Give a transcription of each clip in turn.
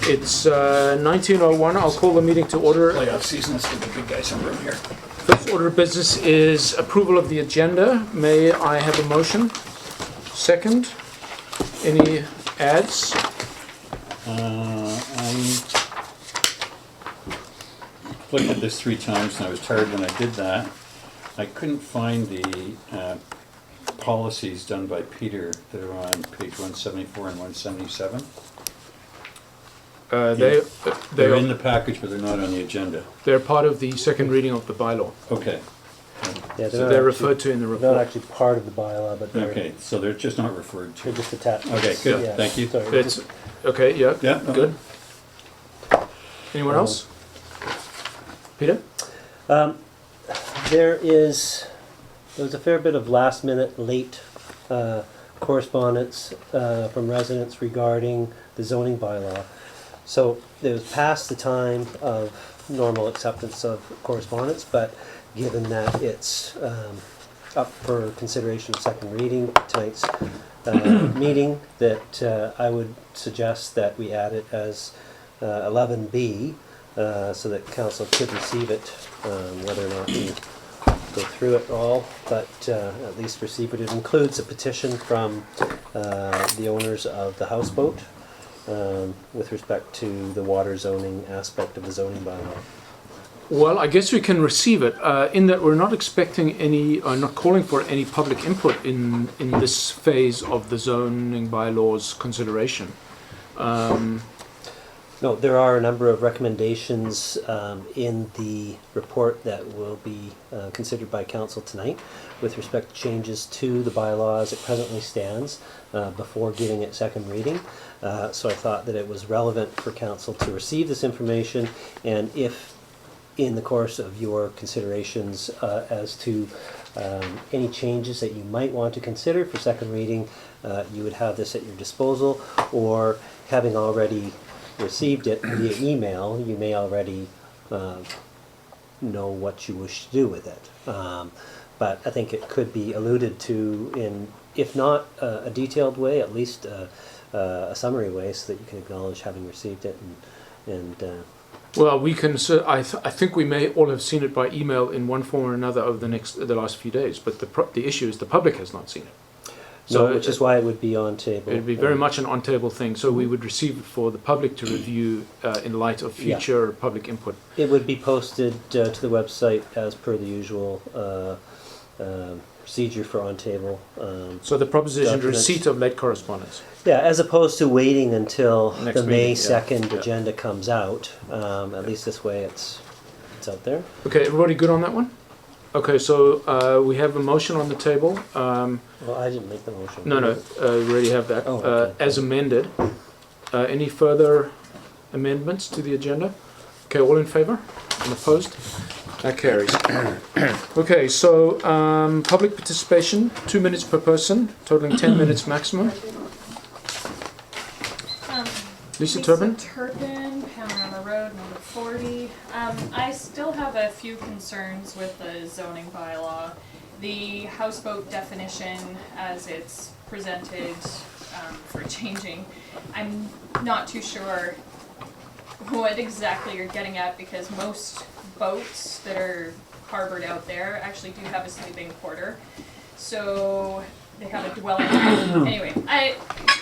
It's 19:01. I'll call the meeting to order. Playoff season, let's give the big guy some room here. First order of business is approval of the agenda. May I have a motion? Second. Any ads? I looked at this 3 times and I was tired when I did that. I couldn't find the policies done by Peter that are on page 174 and 177. They're in the package, but they're not on the agenda. They're part of the second reading of the bylaw. Okay. Yeah, So they're referred to in the They're report. not actually part of the bylaw, but they're, Okay, so they're just not referred they're to. just attached. Okay, good. Yeah, Thank you. Sorry, It's, okay, yeah, Yeah. good. Anyone else? Peter? there was a fair bit of last minute late correspondence from residents regarding the zoning bylaw. So it was past the time of normal acceptance of correspondence, but given that it's up for consideration of second reading tonight's meeting, that I would suggest that we add it as 11B so that council could receive it, whether or not we go through it all, but at least receive it. It includes a petition from the owners of the houseboat with respect to the water zoning aspect of the zoning bylaw. Well, I guess we can receive it, in that we're not expecting any, not calling for any public input in this phase of the zoning bylaws consideration. No, there are a number of recommendations in the report that will be considered by council tonight with respect to changes to the bylaw as it presently stands before giving it second reading. So I thought that it was relevant for council to receive this information, and if in the course of your considerations as to any changes that you might want to consider for second reading, you would have this at your disposal, or having already received it via email, you may already know what you wish to do with it. But I think it could be alluded to in, if not a detailed way, at least a summary way, so that you can acknowledge having received it. And Well, we can. I think we may all have seen it by email in one form or another over the last few days. But the issue is the public has not seen it. so, which is why it would be on table. It would be very much an on-table thing. So we would receive it for the public to review in light of future public input. It would be posted to the website as per the usual procedure for on-table. So the proposition, Documents. receipt of late correspondence. Yeah, as opposed to waiting until Next the May meeting, yeah. 2nd Yeah. agenda comes out. At least this way it's out there. Okay, everybody good on that one? Okay, so we have a motion on the table. Well, I didn't make the motion. No, we already have that. Oh, okay. As amended. Any further amendments to the agenda? Okay, all in favor? And opposed? That carries. Okay, so public participation, 2 minutes per person, totaling 10 minutes maximum. Lisa Turbin? Turpin, Panorama Road, number 40. I still have a few concerns with the zoning bylaw. The houseboat definition as it's presented for changing, I'm not too sure what exactly you're getting at, because most boats that are harbored out there actually do have a sleeping quarter. So they have a dwelling. Anyway,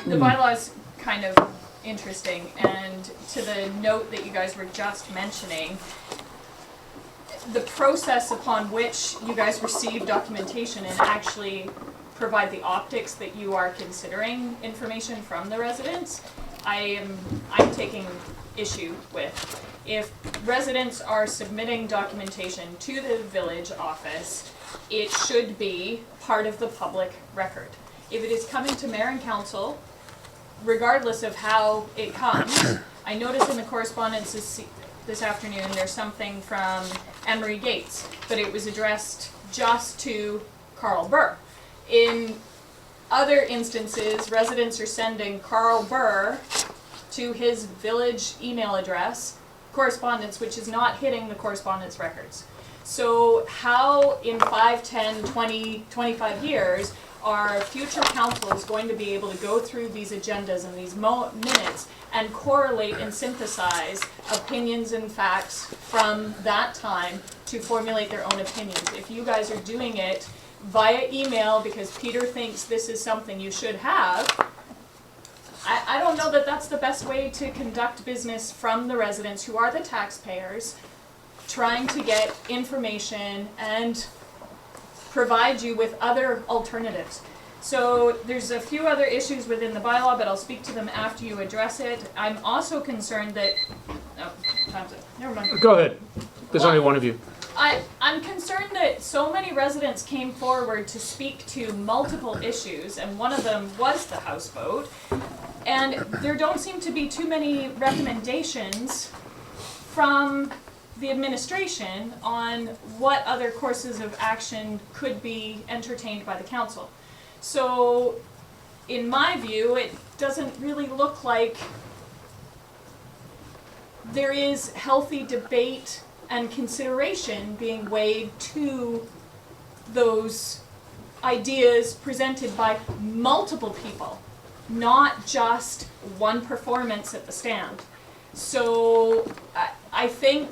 the bylaw is kind of interesting, and to the note that you guys were just mentioning, the process upon which you guys receive documentation and actually provide the optics that you are considering information from the residents, I'm taking issue with. If residents are submitting documentation to the village office, it should be part of the public record. If it is coming to mayor and council, regardless of how it comes, I noticed in the correspondence this afternoon there's something from Emery Gates, but it was addressed just to Carl Burr. In other instances, residents are sending Carl Burr to his village email address correspondence which is not hitting the correspondence records. So how in 5, 10, 20, 25 years our future council is going to be able to go through these agendas and these minutes and correlate and synthesize opinions and facts from that time to formulate their own opinions. If you guys are doing it via email because Peter thinks this is something you should have, I don't know that that's the best way to conduct business from the residents who are the taxpayers, trying to get information and provide you with other alternatives. So there's a few other issues within the bylaw, but I'll speak to them after you address it. I'm also concerned that, time's up, never mind. Go ahead. There's only one of you. I'm concerned that so many residents came forward to speak to multiple issues, and one of them was the houseboat. And there don't seem to be too many recommendations from the administration on what other courses of action could be entertained by the council. So, in my view, it doesn't really look like there is healthy debate and consideration being weighed to those ideas presented by multiple people, not just one performance at the stand. So I think,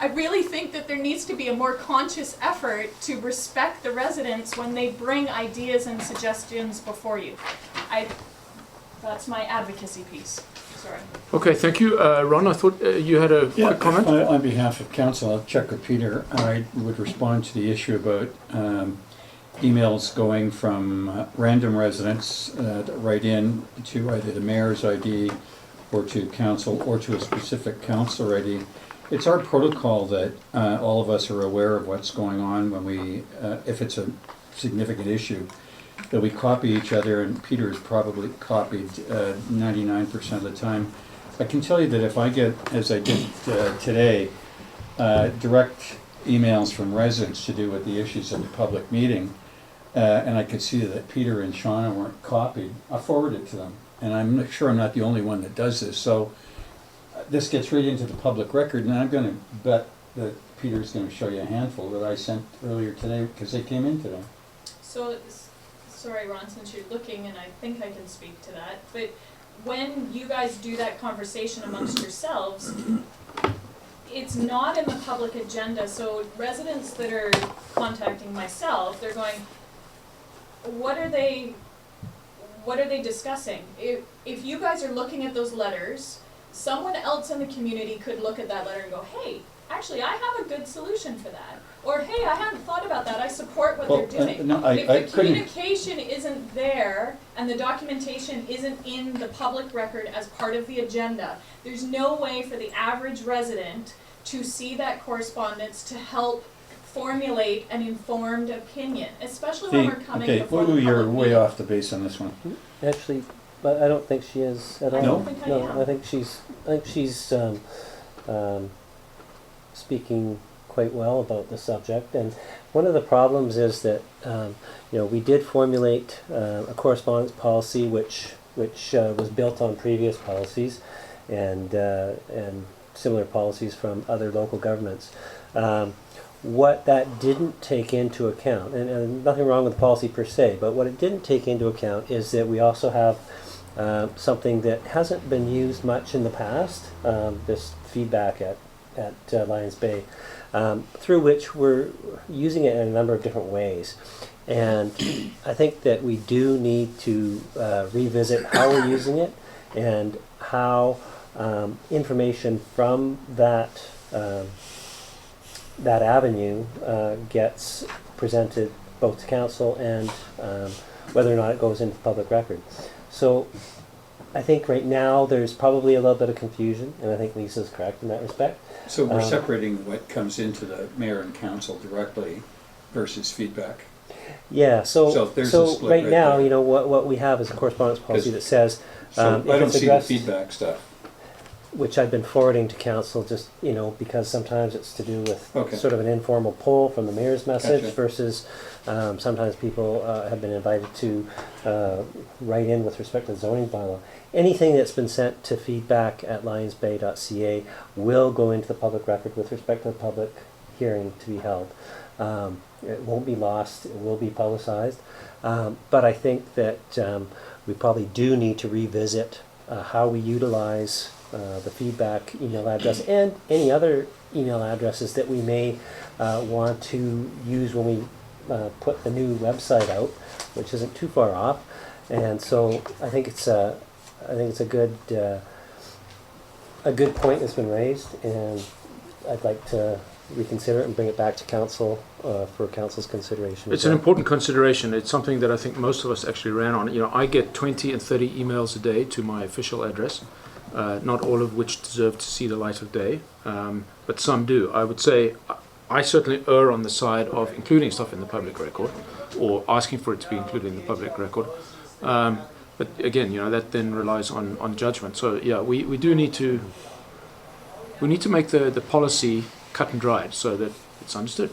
I really think that there needs to be a more conscious effort to respect the residents when they bring ideas and suggestions before you. That's my advocacy piece. Sorry. Okay, thank you. Ron, I thought you had a quick comment? On behalf of council, I'll check with Peter. I would respond to the issue about emails going from random residents that write in to either the mayor's ID or to council or to a specific council ID. It's our protocol that all of us are aware of what's going on when we, if it's a significant issue, that we copy each other, and Peter is probably copied 99% of the time. I can tell you that if I get, as I did today, direct emails from residents to do with the issues of the public meeting, and I could see that Peter and Shauna weren't copied, I'll forward it to them. And I'm sure I'm not the only one that does this. So this gets right into the public record, and I'm going to bet that Peter's going to show you a handful that I sent earlier today because they came in today. So, sorry Ron, since you're looking, and I think I can speak to that, but when you guys do that conversation amongst yourselves, it's not in the public agenda. So residents that are contacting myself, they're going, what are they discussing? If you guys are looking at those letters, someone else in the community could look at that letter and go, hey, actually I have a good solution for that. Or, hey, I hadn't thought about that, I support what they're doing. If the communication isn't there and the documentation isn't in the public record as part of the agenda, there's no way for the average resident to see that correspondence to help formulate an informed opinion, especially when we're coming before the public You're way meeting. off the base on this one. Actually, but I don't think she is at all. I don't think I am. I think she's speaking quite well about the subject. And one of the problems is that we did formulate a correspondence policy which was built on previous policies and similar policies from other local governments. What that didn't take into account, and nothing wrong with the policy per se, but what it didn't take into account is that we also have something that hasn't been used much in the past, this feedback at Lions Bay, through which we're using it in a number of different ways. And I think that we do need to revisit how we're using it and how information from that avenue gets presented both to council and whether or not it goes into public record. So I think right now there's probably a little bit of confusion, and I think Lisa's correct in that respect. So we're separating what comes into the mayor and council directly versus feedback. Yeah, so there's a split right now, there. what we have is a correspondence policy that says So if I don't it's see the addressed, feedback stuff. which I've been forwarding to council, just because sometimes it's to do with Okay. sort of an informal poll from the mayor's message Gotcha. versus sometimes people have been invited to write in with respect to the zoning bylaw. Anything that's been sent to feedback at lionsbay.ca will go into the public record with respect to the public hearing to be held. It won't be lost, it will be publicized. But I think that we probably do need to revisit how we utilize the feedback email address and any other email addresses that we may want to use when we put the new website out, which isn't too far off. And so I think it's a good point that's been raised, and I'd like to reconsider it and bring it back to council for council's consideration. It's an important consideration. It's something that I think most of us actually ran on. You know, I get 20 and 30 emails a day to my official address, not all of which deserve to see the light of day, but some do. I would say I certainly err on the side of including stuff in the public record, or asking for it to be included in the public record. But again, you know, that then relies on judgment. So yeah, we do need to make the policy cut and dried so that it's understood.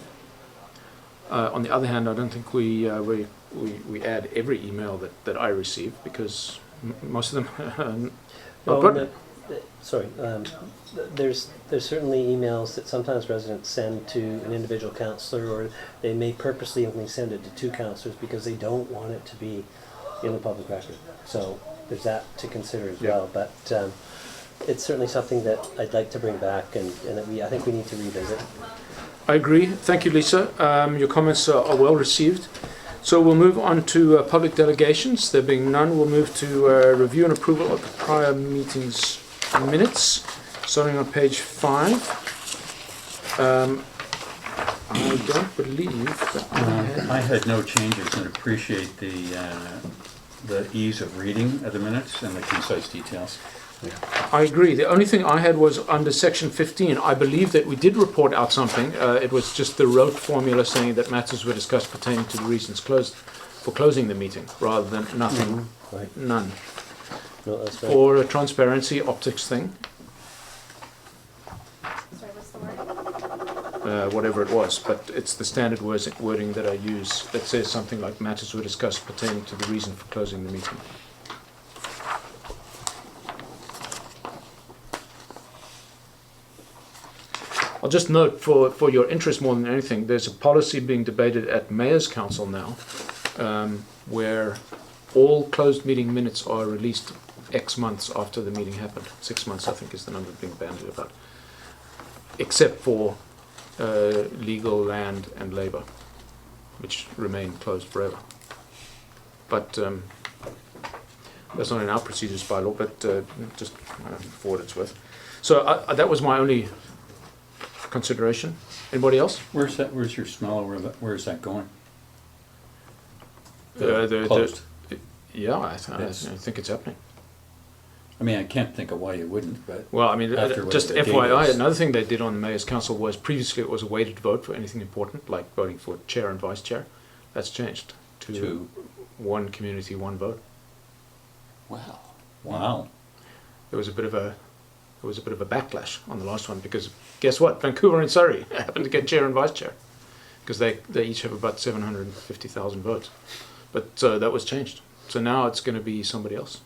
On the other hand, I don't think we add every email that I receive, because most of them are not pertinent. There's certainly emails that sometimes residents send to an individual councillor, or they may purposely only send it to two councillors because they don't want it to be in the public record. So there's that to consider as well. But it's certainly something that I'd like to bring back, and that I think we need to revisit. I agree. Thank you, Lisa. Your comments are well received. So we'll move on to public delegations. There being none, we'll move to review and approval of the prior meetings minutes, starting on page 5. I don't believe that I had no changes and appreciate the ease of reading of the minutes and the concise details. I agree. The only thing I had was under section 15. I believe that we did report out something. It was just the rote formula saying that matters were discussed pertaining to the reasons for closing the meeting, rather than nothing, Right. none. No, that's right. Or a transparency optics thing, Sorry, what's the word? whatever it was. But it's the standard wording that I use that says something like matters were discussed pertaining to the reason for closing the meeting. I'll just note for your interest more than anything, there's a policy being debated at Mayor's Council now, where all closed meeting minutes are released X months after the meeting happened. 6 months, I think, is the number being bandied about. Except for legal, land, and labour, which remain closed forever. But that's not in our procedures by law, but just for what it's worth. So that was my only consideration. Anybody else? Where's your smell? Where's that going? Closed. Yeah, I Yes. think it's happening. I mean, I can't think of why you wouldn't, but Well, I mean, After just what the date FYI, is. another thing they did on the Mayor's Council was previously it was a weighted vote for anything important, like voting for chair and vice chair. That's changed to one community, one vote. wow. There was a bit of a backlash on the last one, because guess what? Vancouver and Surrey happened to get chair and vice chair, because they each have about 750,000 votes. But that was changed. So now it's going to be somebody else.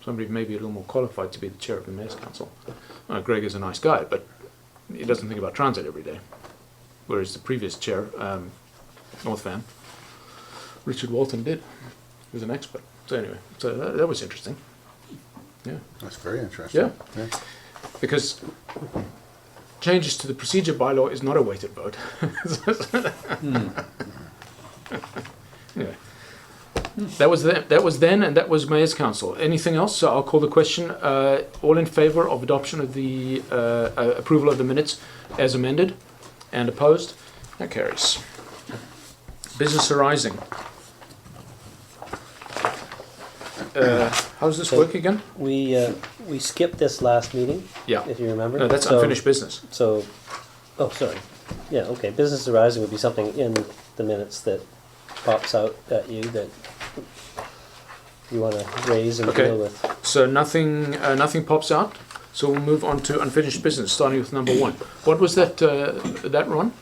Somebody maybe a little more qualified to be the chair of the Mayor's Council. Greg is a nice guy, but he doesn't think about transit every day. Whereas the previous chair, North Van, Richard Walton, did. He was an expert. So anyway, so that was interesting. Yeah. That's very interesting. Yeah. Because changes to the procedure bylaw is not a weighted vote. Yeah. That was then, and that was Mayor's Council. Anything else? So I'll call the question. All in favour of adoption of the approval of the minutes as amended, and opposed? That carries. Business arising. How does this So- work again? We skipped this last meeting, Yeah. if you remember. No, that's So- unfinished business. So, oh, sorry. Yeah, okay. Business arising would be something in the minutes that pops out at you that you want to raise and Okay. deal with. So nothing pops out. So we'll move on to unfinished business, starting with number 1. What was that, Ron?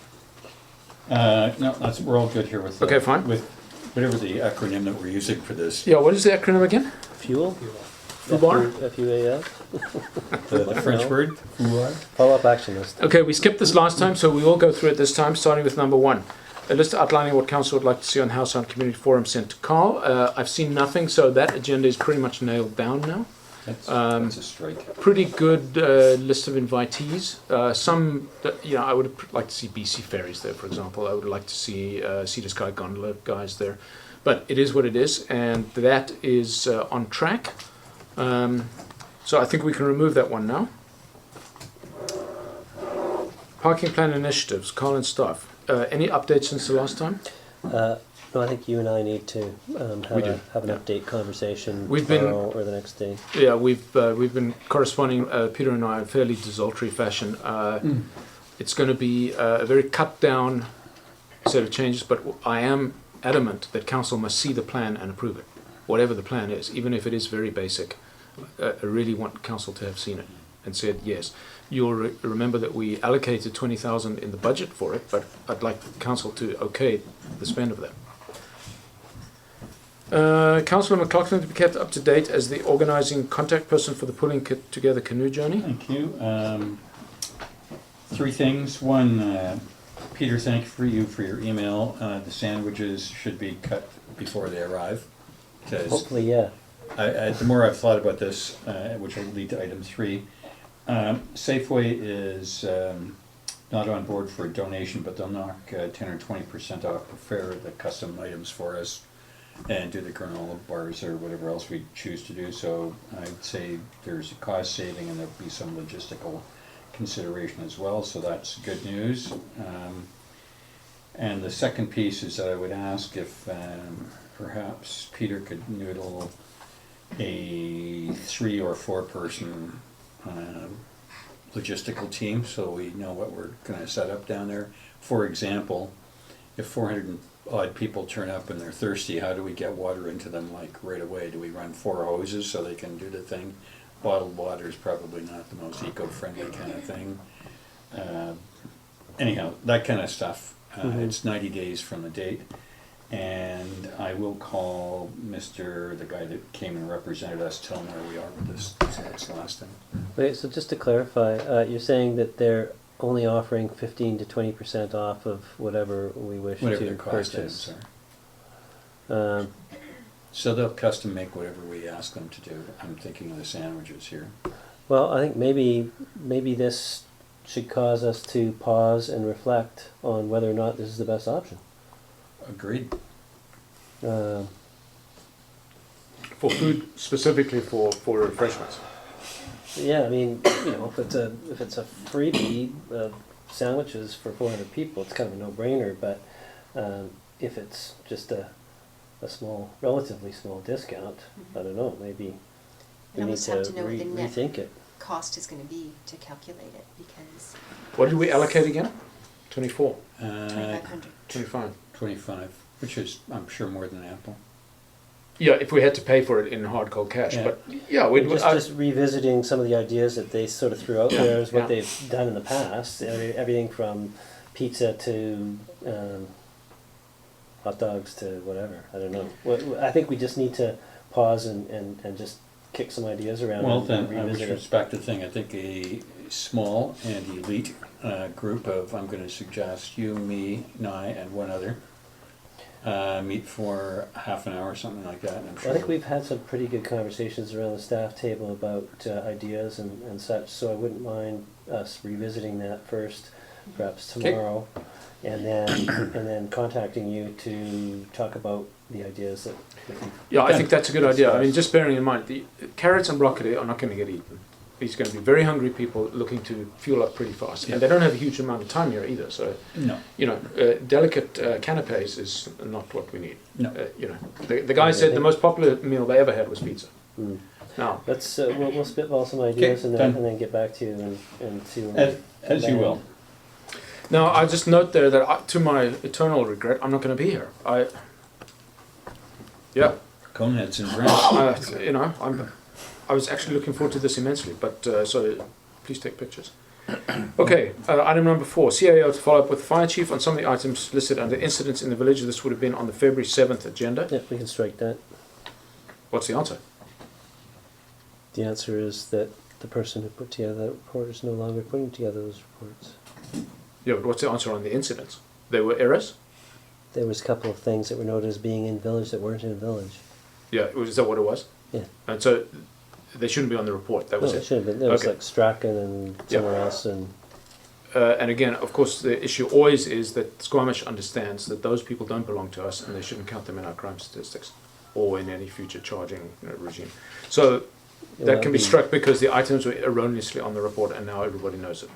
No, we're all good here with Okay, fine. with whatever the acronym that we're using for this. Yeah, what is the acronym again? Fuel? FUBAR? FUAL? The French word. Follow-up action list. Okay, we skipped this last time, so we will go through it this time, starting with number 1. a list outlining what council would like to see on House on Community Forum sent to Carl. I've seen nothing, so that agenda is pretty much nailed down now. That's a strike. Pretty good list of invitees. Some that, I would like to see BC Ferries there, for example. I would like to see Sea to Sky Gondola guys there. But it is what it is, and that is on track. So I think we can remove that one now. Parking plan initiatives, Carl and staff. Any updates since the last time? No, I think you and I need to have an update conversation tomorrow or the next day. Yeah, we've been corresponding, Peter and I, in fairly desultory fashion. It's going to be a very cut down set of changes, but I am adamant that council must see the plan and approve it, whatever the plan is, even if it is very basic. I really want council to have seen it and said yes. You'll remember that we allocated 20,000 in the budget for it, but I'd like council to okay the spend of that. Councillor McLaughlin to be kept up to date as the organising contact person for the Pulling Together Canoe Journey. Thank you. 3 things. One, Peter, thank you for your email. The sandwiches should be cut before they arrive. Hopefully, yeah. The more I've thought about this, which will lead to item 3, Safeway is not on board for a donation, but they'll knock 10 or 20% off, prepare the custom items for us, and do the granola bars or whatever else we choose to do. So I'd say there's a cost saving and there'll be some logistical consideration as well, so that's good news. And the second piece is that I would ask if perhaps Peter could noodle a 3 or 4 person logistical team so we know what we're going to set up down there. For example, if 400 and odd people turn up and they're thirsty, how do we get water into them like right away? Do we run 4 hoses so they can do the thing? Bottled water is probably not the most eco-friendly kind of thing. Anyhow, that kind of stuff. It's 90 days from the date. And I will call the guy that came and represented us, tell him where we are with this. So that's the last thing. Wait, so just to clarify, you're saying that they're only offering 15 to 20% off of whatever we wish Whatever to the cost purchase. items are. So they'll custom make whatever we ask them to do. I'm thinking of the sandwiches here. Well, I think maybe this should cause us to pause and reflect on whether or not this is the best option. Agreed. For food, specifically for refreshments. Yeah, I mean, if it's a freebie of sandwiches for 400 people, it's kind of a no-brainer. But if it's just a relatively small discount, I don't know. Maybe we need almost to, have to know what the net rethink it. cost is going to be to calculate it, because What did we allocate again? 24, 2,500. 25. 25, which is, I'm sure, more than ample. Yeah, if we had to pay for it in hard cold cash, Yeah. but yeah, we'd Just revisiting some of the ideas that they sort of threw out there is what Yeah. they've done in the past. Everything from pizza to hot dogs to whatever. I don't know. I think we just need to pause and just kick some ideas around. Well, and then, revisit with it. respect to the thing, I think a small and elite group of, I'm going to suggest you, me, Nye, and one other, meet for half an hour or something like that. And I'm sure I think we've had some pretty good conversations around the staff table about ideas and such, so I wouldn't mind us revisiting that first, perhaps tomorrow, and then contacting you to talk about the ideas that we can. Yeah, I think that's a good idea. I mean, discuss. just bearing in mind, the carrots and broccoli are not going to get eaten. These are going to be very hungry people looking to fuel up pretty fast. Yeah. And they don't have a huge amount of time here either. So, No. delicate canapes is not what we need. No. The guy said the most popular meal they ever had was pizza. Mm. Now, Let's we'll spitball some ideas Okay, done. and then get back to you and see where As you will. now I just note there that to my eternal regret, I'm not going to be here. Coneheads and drinks. I was actually looking forward to this immensely, but so please take pictures. Okay, item number 4, CAO to follow up with the fire chief on some of the items listed under incidents in the village. This would have been on the February 7th agenda. Yeah, we can strike that. What's the answer? The answer is that the person who put together that report is no longer putting together those reports. Yeah, but what's the answer on the incidents? They were errors? There was a couple of things that were noted as being in village that weren't in village. Yeah, is that what it was? Yeah. And so they shouldn't be on the report. That No, was it it. should have been. There was Okay. like Strachan and somewhere else, and And again, of course, the issue always is that Squamish understands that those people don't belong to us, and they shouldn't count them in our crime statistics or in any future charging regime. So that can be struck because the items were erroneously on the report, and now everybody knows it.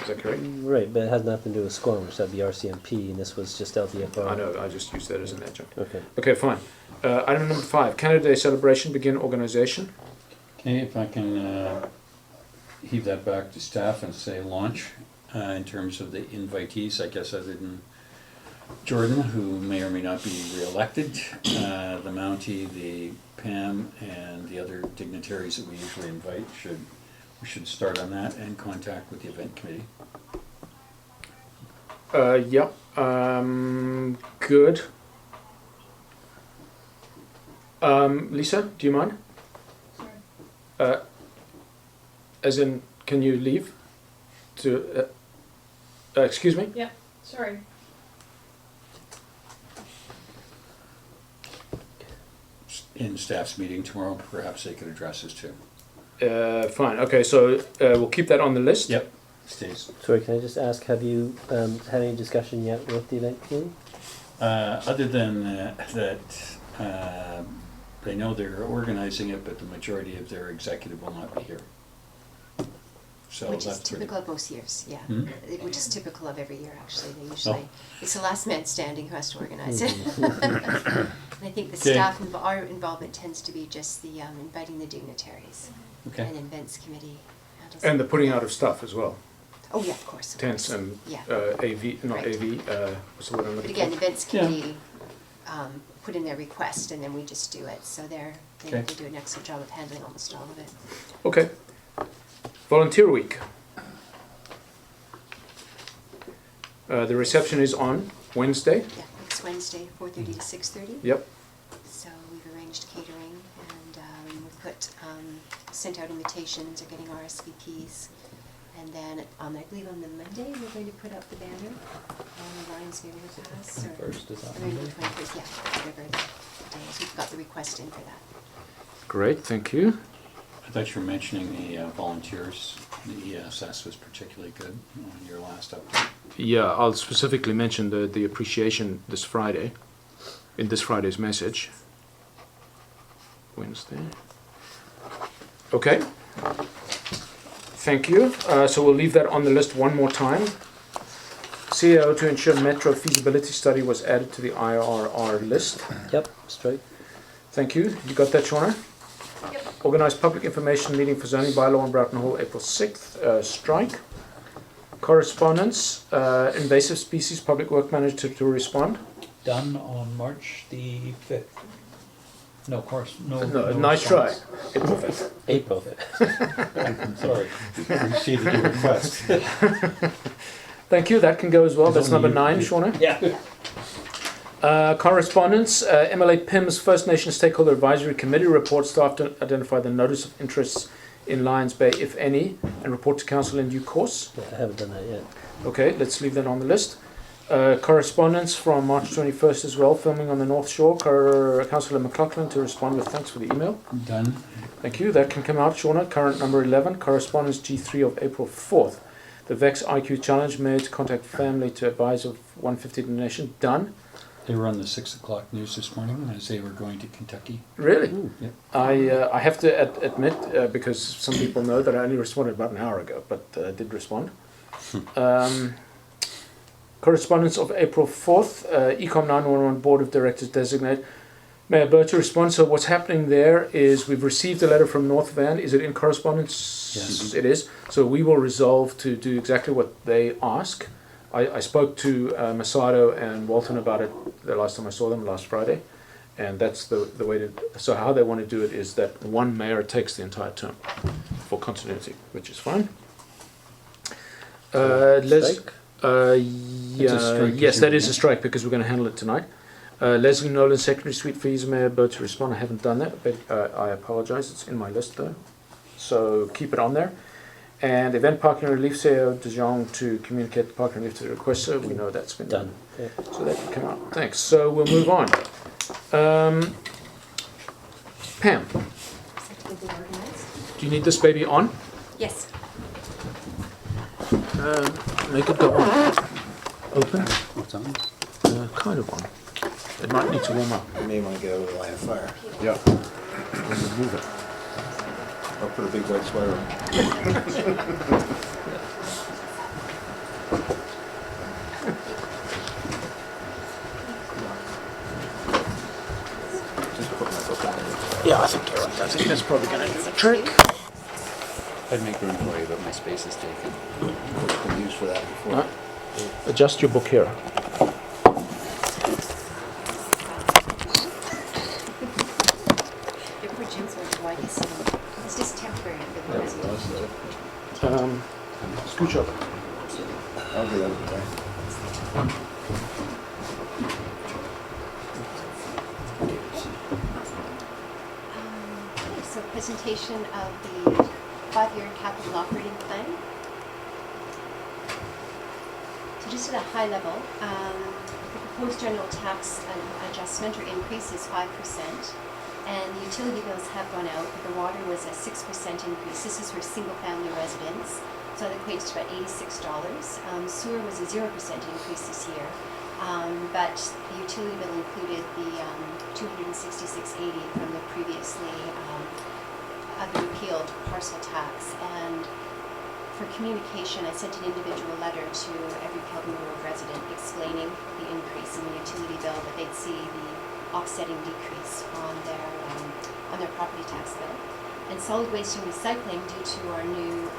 Is that correct? Right, but it has nothing to do with Squamish. That'd be RCMP, and this was just LTFO. I know. I just used that as an adjunct. Okay. Okay, fine. Item number 5: Canada Day celebration begin organization. Okay, if I can heave that back to staff and say launch in terms of the invitees, I guess other than Jordan, who may or may not be re-elected, the Mountie, the Pam, and the other dignitaries that we usually invite, we should start on that and contact with the event committee. Yep. Good. Lisa, do you mind? Sorry. As in, can you leave? To excuse me? Yeah, sorry. In staff's meeting tomorrow, perhaps they could address this too. Fine. Okay, so we'll keep that on the list. Yep, stays. Sorry, can I just ask, have you had any discussion yet with the event committee? Other than that, they know they're organizing it, but the majority of their executive will not be here. So Which is that's pretty- typical of most years, yeah. Hmm? Which is typical of every year, actually. They usually, Oh. it's the last man standing who has to organize it. And I think the Okay. staff, our involvement tends to be just the inviting the dignitaries. Okay. And events committee handles And the it. putting out of stuff as well. Oh, yeah, of course. Of Tents course. and Yeah. AV, not Right. AV. What's the word I'm But looking again, for? events Yeah. committee put in their request and then we just do it. So they Okay. do an excellent job of handling almost all of it. Okay. Volunteer week. The reception is on Wednesday. Yeah, next Wednesday, 4:30 to 6:30. Yep. So we've arranged catering and we've put, sent out invitations, are getting RSVPs. And then on, I believe on the Monday, we're going to put up the banner on the Lions Mayor Pass. First, is that Or maybe the Monday? 21st, yeah, whatever the day is. We've got the request in for that. Great. Thank you. I thought you were mentioning the volunteers. The ESS was particularly good on your last update. Yeah, I'll specifically mention the appreciation this Friday, in this Friday's message. Wednesday. Okay. Thank you. So we'll leave that on the list one more time. CAO to ensure Metro feasibility study was added to the IRR list. Yep, straight. Thank you. You got that, Shauna? Yep. Organised public information meeting for zoning bylaw in Broughton Hall, April 6th. Strike. Correspondence. Invasive species, public work manager to respond. Done on March the 5th. No, of course, no. No, nice try. response. April 5th. April. Sorry, received your request. Thank you. That can go as well. It's That's only number 9, you. Shauna. Yeah. Correspondence. MLA PIM's First Nation Stakeholder Advisory Committee report staff to identify the notice of interests in Lions Bay, if any, and report to council in due course. Yeah, I haven't done that yet. Okay, let's leave that on the list. Correspondence from March 21st as well, filming on the North Shore. Councillor McLaughlin to respond with thanks for the email. Done. Thank you. That can come out, Shauna. Current number 11. Correspondence G3 of April 4th. The VEX IQ Challenge, mayor to contact family to advise of 150 donation. Done. They were on the 6 o'clock news this morning as they were going to Kentucky. Really? Yep. I have to admit, because some people know that I only responded about an hour ago, but I did respond. Correspondence of April 4th, Ecom 911 Board of Directors designate Mayor Burr to respond. So what's happening there is we've received a letter from North Van. Is it in correspondence? Yes. It is. So we will resolve to do exactly what they ask. I spoke to Masato and Walton about it the last time I saw them, last Friday. And that's the way to... So how they want to do it is that one mayor takes the entire term for continuity, which is fine. Strike? Yeah, strike, yes, isn't that it? is a strike because we're going to handle it tonight. Leslie Nolan, Secretary Suite Fees, Mayor Burr to respond. I haven't done that, but I apologize. It's in my list though. So keep it on there. And event parking relief, CEO De Jong to communicate the parking relief to the requester. We know that's been done. Done. Yeah. So that can come out. Thanks. So we'll move on. Pam, Acceptably organized. do you need this baby on? Yes. Make it go on. Open? What's on? Kind of on. It might need to warm up. You may want to get over the line of fire. Yeah, Move it. I'll put a big white sweater on. Just put my book on. Yeah, I think you're right. I think that's probably going to do the trick. I'd make room for you, but my space is taken. It's been used for that before. Right. Adjust your book here. The poor Jim's were wide. It's just temporary for the resident. Scooch up. I'll do that today. Okay, so presentation of the 5-year capital operating plan. So just at a high level, the proposed general tax adjustment or increase is 5%, and the utility bills have gone out. The water was a 6% increase. This is for single-family residents, so that equates to about $86. Sewer was a 0% increase this year, but the utility bill included the $266.80 from the previously repealed parcel tax. And for communication, I sent an individual letter to every Pelton Grove resident explaining the increase in the utility bill, but they'd see the offsetting decrease on their property tax bill. And solid waste and recycling, due to our new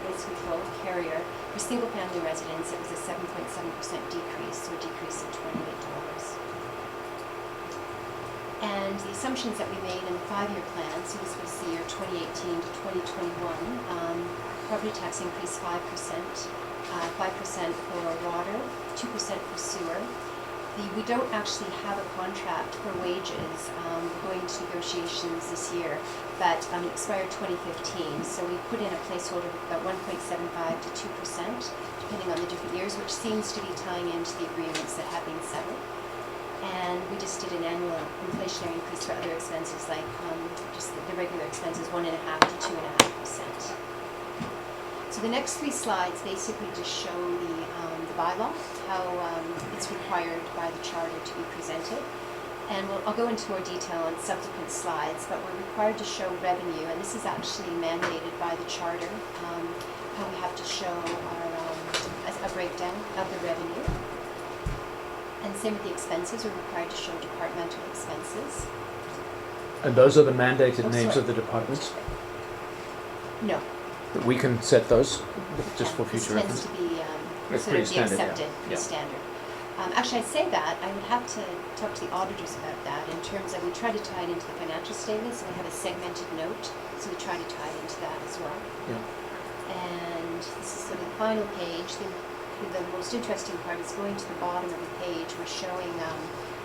waste control carrier, for single-family residents, it was a 7.7% decrease, so a decrease of $28. And the assumptions that we made in the 5-year plan, so this was the year 2018 to 2021, property tax increase 5%, 5% for water, 2% for sewer. We don't actually have a contract for wages. We're going to negotiations this year, but it expired 2015, so we put in a placeholder of about 1.75 to 2%, depending on the different years, which seems to be tying into the agreements that have been settled. And we just did an annual inflationary increase for other expenses, like just the regular expenses, 1.5 to 2.5%. So the next 3 slides basically just show the bylaw, how it's required by the charter to be presented. And I'll go into more detail on subsequent slides, but we're required to show revenue, and this is actually mandated by the charter, how we have to show a breakdown of the revenue. And same with the expenses, we're required to show departmental expenses. And those are the mandated Oh, names sorry. of the departments? No. That we can set those just for This future tends reference? to be It's sort of pretty the standard, yeah. accepted, Yeah. standard. Actually, I say that, I would have to talk to the auditors about that in terms of, we try to tie it into the financial statements, and we have a segmented note, so we try to tie it into that as well. Yeah. And this is sort of the final page. The most interesting part is going to the bottom of the page. We're showing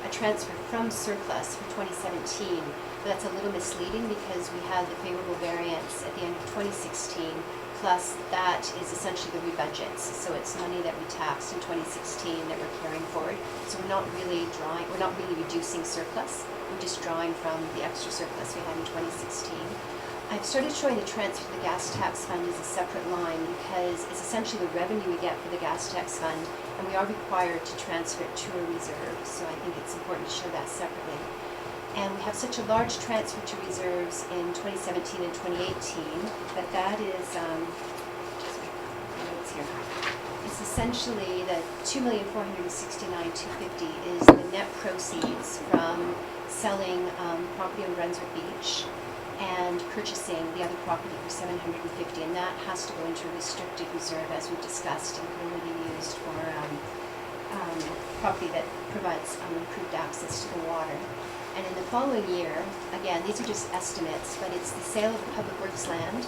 a transfer from surplus for 2017. But that's a little misleading because we had the favorable variance at the end of 2016, plus that is essentially the rebudgets. So it's money that we taxed in 2016 that we're carrying forward. So we're not really reducing surplus. We're just drawing from the extra surplus we had in 2016. I've started showing the transfer to the gas tax fund as a separate line because it's essentially the revenue we get for the gas tax fund, and we are required to transfer it to a reserve, so I think it's important to show that separately. And we have such a large transfer to reserves in 2017 and 2018, but that is, notes here. It's essentially the $2,469,250 is the net proceeds from selling property on Brunswick Beach and purchasing the other property for $750, and that has to go into a restricted reserve, as we've discussed, and can only be used for property that provides improved access to the water. And in the following year, again, these are just estimates, but it's the sale of the public works land.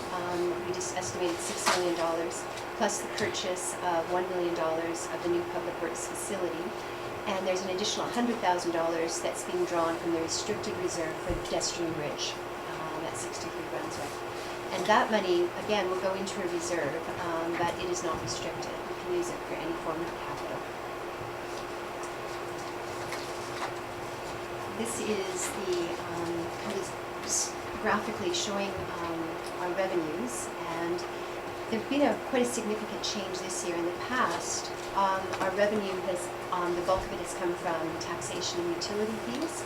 We just estimated $6 million, plus the purchase of $1 million of the new public works facility. And there's an additional $100,000 that's being drawn from the restricted reserve for the pedestrian bridge at 63 Brunswick. And that money, again, will go into a reserve, but it is not restricted. You can use it for any form of capital. This is the kind of just graphically showing our revenues, and there's been quite a significant change this year. In the past, our revenue has, the bulk of it has come from taxation and utility fees.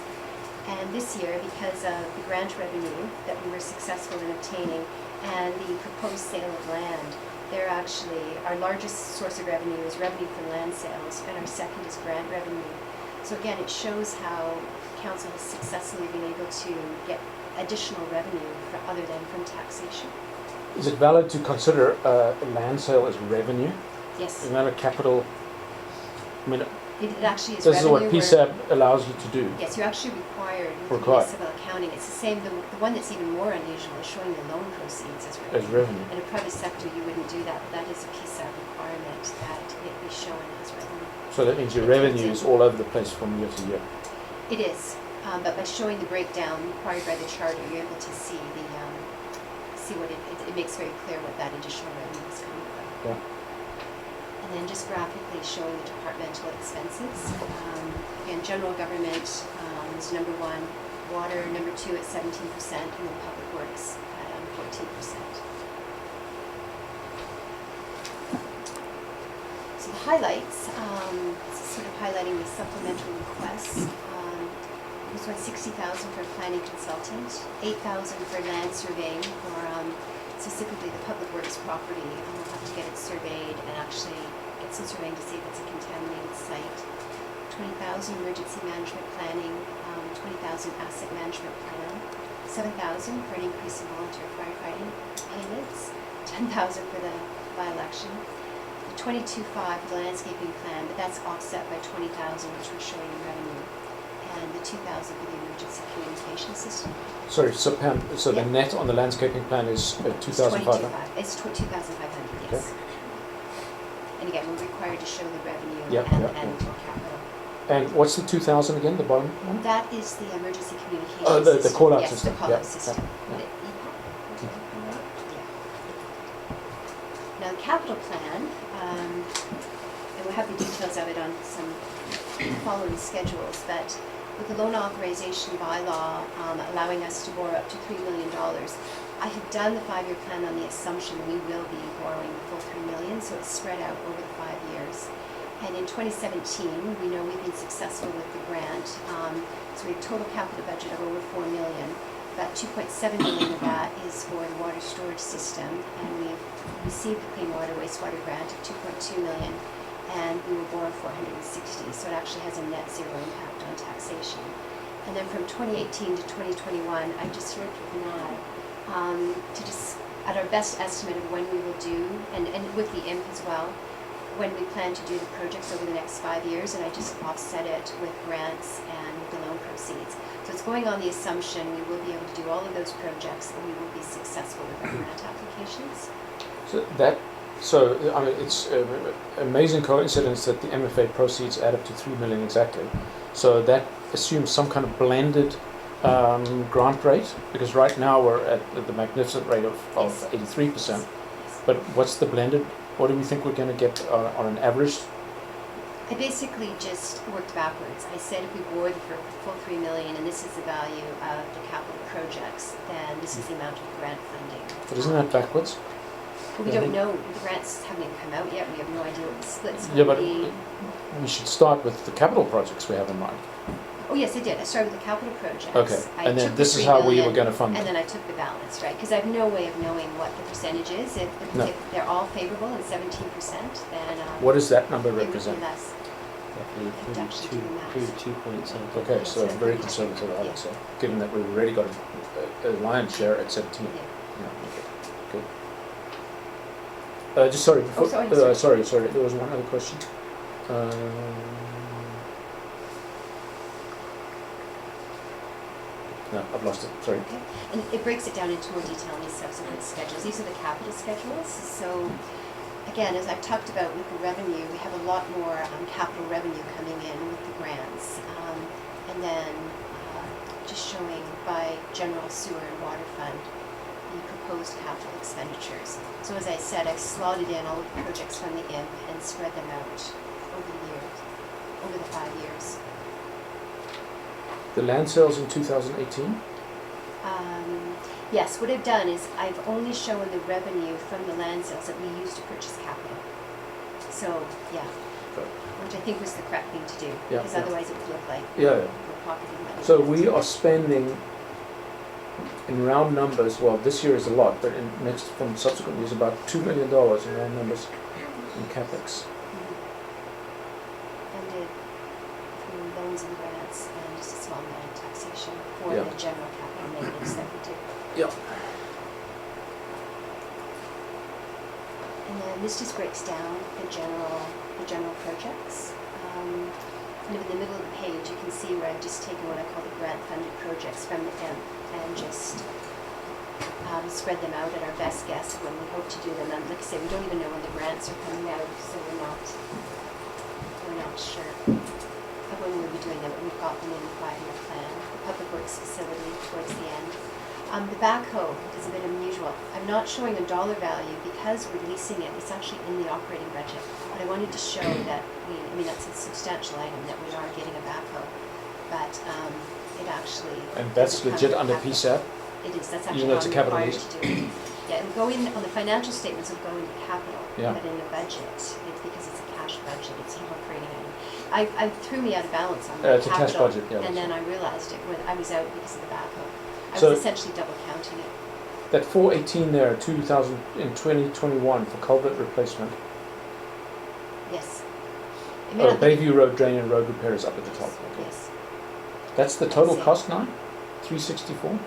And this year, because of the grant revenue that we were successful in obtaining and the proposed sale of land, they're actually, our largest source of revenue is revenue from land sales, and our second is grant revenue. So again, it shows how council has successfully been able to get additional revenue other than from taxation. Is it valid to consider a land sale as revenue? Yes, Isn't that a capital? I mean, it actually is this is revenue. what PSAB allows you to do. Yes, you're actually required with Required. municipal accounting. It's the same, the one that's even more unusual is showing the loan proceeds as revenue. As revenue. In a private sector, you wouldn't do that, but that is a PSAB requirement that it be shown as revenue. So that means your revenue is all over the place from year to year. It is, but by showing the breakdown required by the charter, you're able to see the, see what it makes very clear what that additional revenue is coming from. Yeah. And then just graphically showing the departmental expenses. Again, general government is number 1, water number 2 at 17%, and then public works at 14%. So the highlights, this is sort of highlighting the supplemental requests. This one's $60,000 for a planning consultant, $8,000 for land surveying for specifically the public works property. We'll have to get it surveyed and actually get some surveying to see if it's a contaminated site. $20,000 emergency management planning, $20,000 asset management plan, $7,000 for an increase in volunteer firefighting payments, $10,000 for the by-election, the $22,500 for the landscaping plan, but that's offset by $20,000, which we're showing in revenue, and the $2,000 for the emergency communication system. Sorry, so Pam, so Yeah. the net on the landscaping plan is 2,500? It's 2,500, yes. Okay. And again, we're required to show the revenue Yep, and yep, the capital. And what's the 2,000 again, the bottom one? That is the emergency communication Oh, system. the call-out yes, system. the call-out Yeah, system. yeah, The EPAC? Yeah. Now, the capital plan, and we'll have the details of it on some following schedules, but with the loan authorization bylaw allowing us to borrow up to $3 million, I have done the 5-year plan on the assumption we will be borrowing the full $3 million, so it's spread out over the 5 years. And in 2017, we know we've been successful with the grant. So we have a total capital budget of over $4 million. About $2.7 million of that is for the water storage system, and we've received the clean water wastewater grant of $2.2 million, and we will borrow $460. So it actually has a net zero impact on taxation. And then from 2018 to 2021, I just sort of keep an eye to just at our best estimate of when we will do, and with the IMP as well, when we plan to do the projects over the next 5 years, and I just offset it with grants and with the loan proceeds. So it's going on the assumption we will be able to do all of those projects and we will be successful with our grant applications. So I mean, it's an amazing coincidence that the MFA proceeds add up to 3 million exactly. So that assumes some kind of blended grant rate, because right now we're at the magnificent rate of 83%. But what's the blended? What do we think we're going to get on an average? I basically just worked backwards. I said if we borrowed for full $3 million and this is the value of the capital projects, then this is the amount of grant funding. But isn't that backwards? But we don't know. The grants haven't even come out yet. We have no idea what the split's Yeah, going but to be. we should start with the capital projects we have in mind. Oh yes, I did. I started with the capital projects. Okay, I and then took this the is $3 how we million, were going to fund and it. then I took the balance, right? Because I have no way of knowing what the percentage is. If they're all favorable and 17%, then What does that number it would be represent? less. Roughly I'd actually do the math. 2 point something. Okay, Yeah, so so very pretty conservative, I yeah. would say, given that we've already got a lion's share at 17. Yeah. Yeah, okay, good. Just sorry, before, sorry. sorry, there was one other question. No, I've lost it, sorry. Okay, and it breaks it down into more detail in these subsequent schedules. These are the capital schedules. So again, as I've talked about with the revenue, we have a lot more capital revenue coming in with the grants. And then just showing by general sewer and water fund the proposed proposed capital expenditures. So as I said, I've slotted in all of the projects from the IMP and spread them out over the years, over the 5 years. The land sales in 2018? Yes, what I've done is I've only shown the revenue from the land sales that we used to purchase capital. So, yeah, Good. which I think was the correct thing to do, Yeah, because yeah. otherwise it would look like Yeah. we're pocketing money. So we are spending, in round numbers, well, this year is a lot, but in next, from subsequent years, about $2 million in round numbers in CapEx. Funded through loans and grants and just a small amount of taxation for Yeah. the general capital maintenance that we do. Yeah. And then this just breaks down the general projects. Kind of in the middle of the page, you can see where I've just taken what I call the grant-funded projects from the IMP and just spread them out at our best guess when we hope to do them. And like I say, we don't even know when the grants are coming out, so we're not sure of when we'll be doing them, but we've got them in the 5-year plan. The Public Works facility towards the end. The backhoe is a bit unusual. I'm not showing a dollar value because we're leasing it. It's actually in the operating budget. But I wanted to show that that's a substantial item, that we are getting a backhoe. But it actually... And that's doesn't come legit with under capital. PSAP? It is. That's Even though actually it's a not capital required lease? to do it. Yeah, it will go in, on the financial statements, it will go into capital. Yeah. But in the budget, it's because it's a cash budget, it's an operating item. I threw me out of balance on the It's a cash capital, budget, yeah, and that's then I realized it when I was out because of the backhoe. I So- was essentially double counting it. That 418 there, 2000 in 2021 for culvert replacement. Yes. It may Oh, not be- Bayview Road drain and road repairs up at the top. Okay. Yes, That's the total That's it. cost now? 364?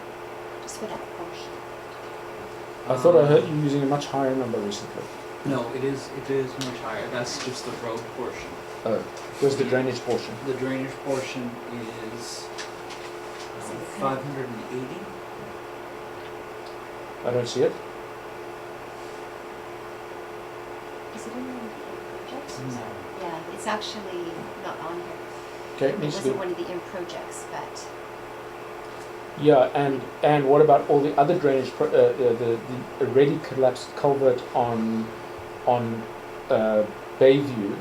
just for that portion. I thought I heard you using a much higher number recently. No, it is much higher. That's just the road portion. Oh, where's the drainage portion? The drainage portion is 580. I don't see it. Is it in one of the projects? No. Yeah, it's actually not on here. Okay, It it needs to be. wasn't one of the in projects, but Yeah, and what about all the other drainage, the already collapsed culvert on Bayview,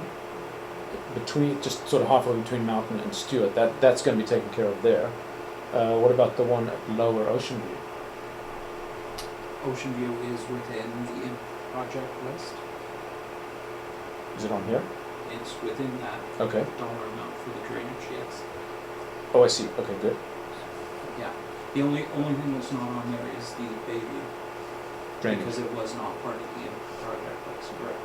between, just sort of halfway between Mountain and Stewart, that's going to be taken care of there. What about the one at Lower Ocean View? Ocean View is within the project list. Is it on here? It's within that Okay. dollar amount for the drainage, yes. Oh, I see. Okay, good. Yeah. The only thing that's not on there is the Bayview, Drainage. because it was not part of the project list, correct?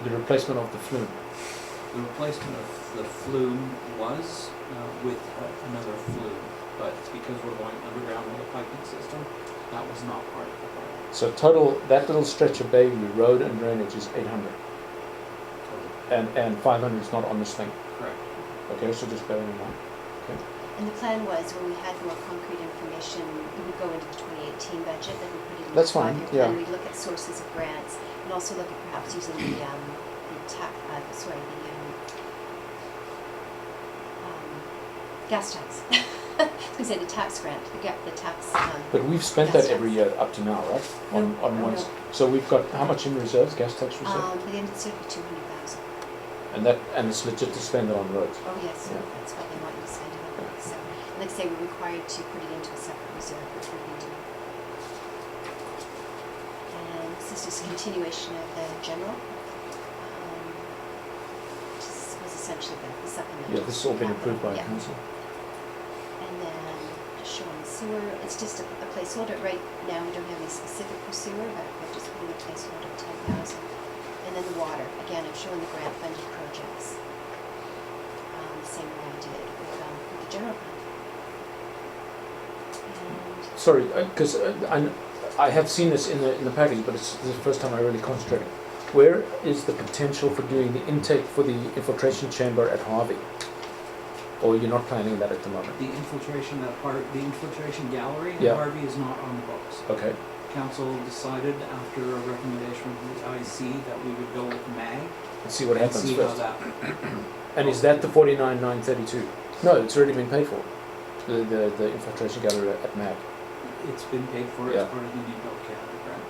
The replacement of the flume. The replacement of the flume was with another flume, but because we're going underground with a piping system, that was not part of the project. So total, that little stretch of Bayview, road and drainage is 800. And 500 is not on this thing. Correct. Okay, so just bear in mind. Okay. and the plan was when we had more concrete information, we would go into the 2018 budget, then we put it in That's the fine, 5-year yeah. plan. We'd look at sources of grants and also look at perhaps using the gas tax. I was going to say the tax grant, the tax. But we've spent gas that every tax. year up to now, right? On No, ones. no. So we've got how much in reserves, gas tax reserve? For the end of the year, 200,000. And it's legit to spend it on roads. Oh, yes, Yeah. that's what they want you to spend it on. So, like I say, we're required to put it into a separate reserve, which we've been doing. And this is just a continuation of the general, which was essentially the supplement. Yeah, this has all been approved by Yeah. council. And then just showing sewer, it's just a placeholder. Right now, we don't have any specific for sewer, but we're just putting a placeholder of 10,000. And then the water, again, I'm showing the grant funded projects. The same way I did with the general fund. And Sorry, because I have seen this in the package, but this is the first time I really concentrated. Where is the potential for doing the intake for the infiltration chamber at Harvey? Or you're not planning that at the moment? The infiltration gallery in Yeah. Harvey is not on the books. Okay. Council decided after a recommendation from the IC that we would go with MAG Let's see what and happens see how first. that. And is that the 49,932? No, it's already been paid for. The infiltration gallery at MAG. It's been paid for Yeah. as part of the new build Canada grant.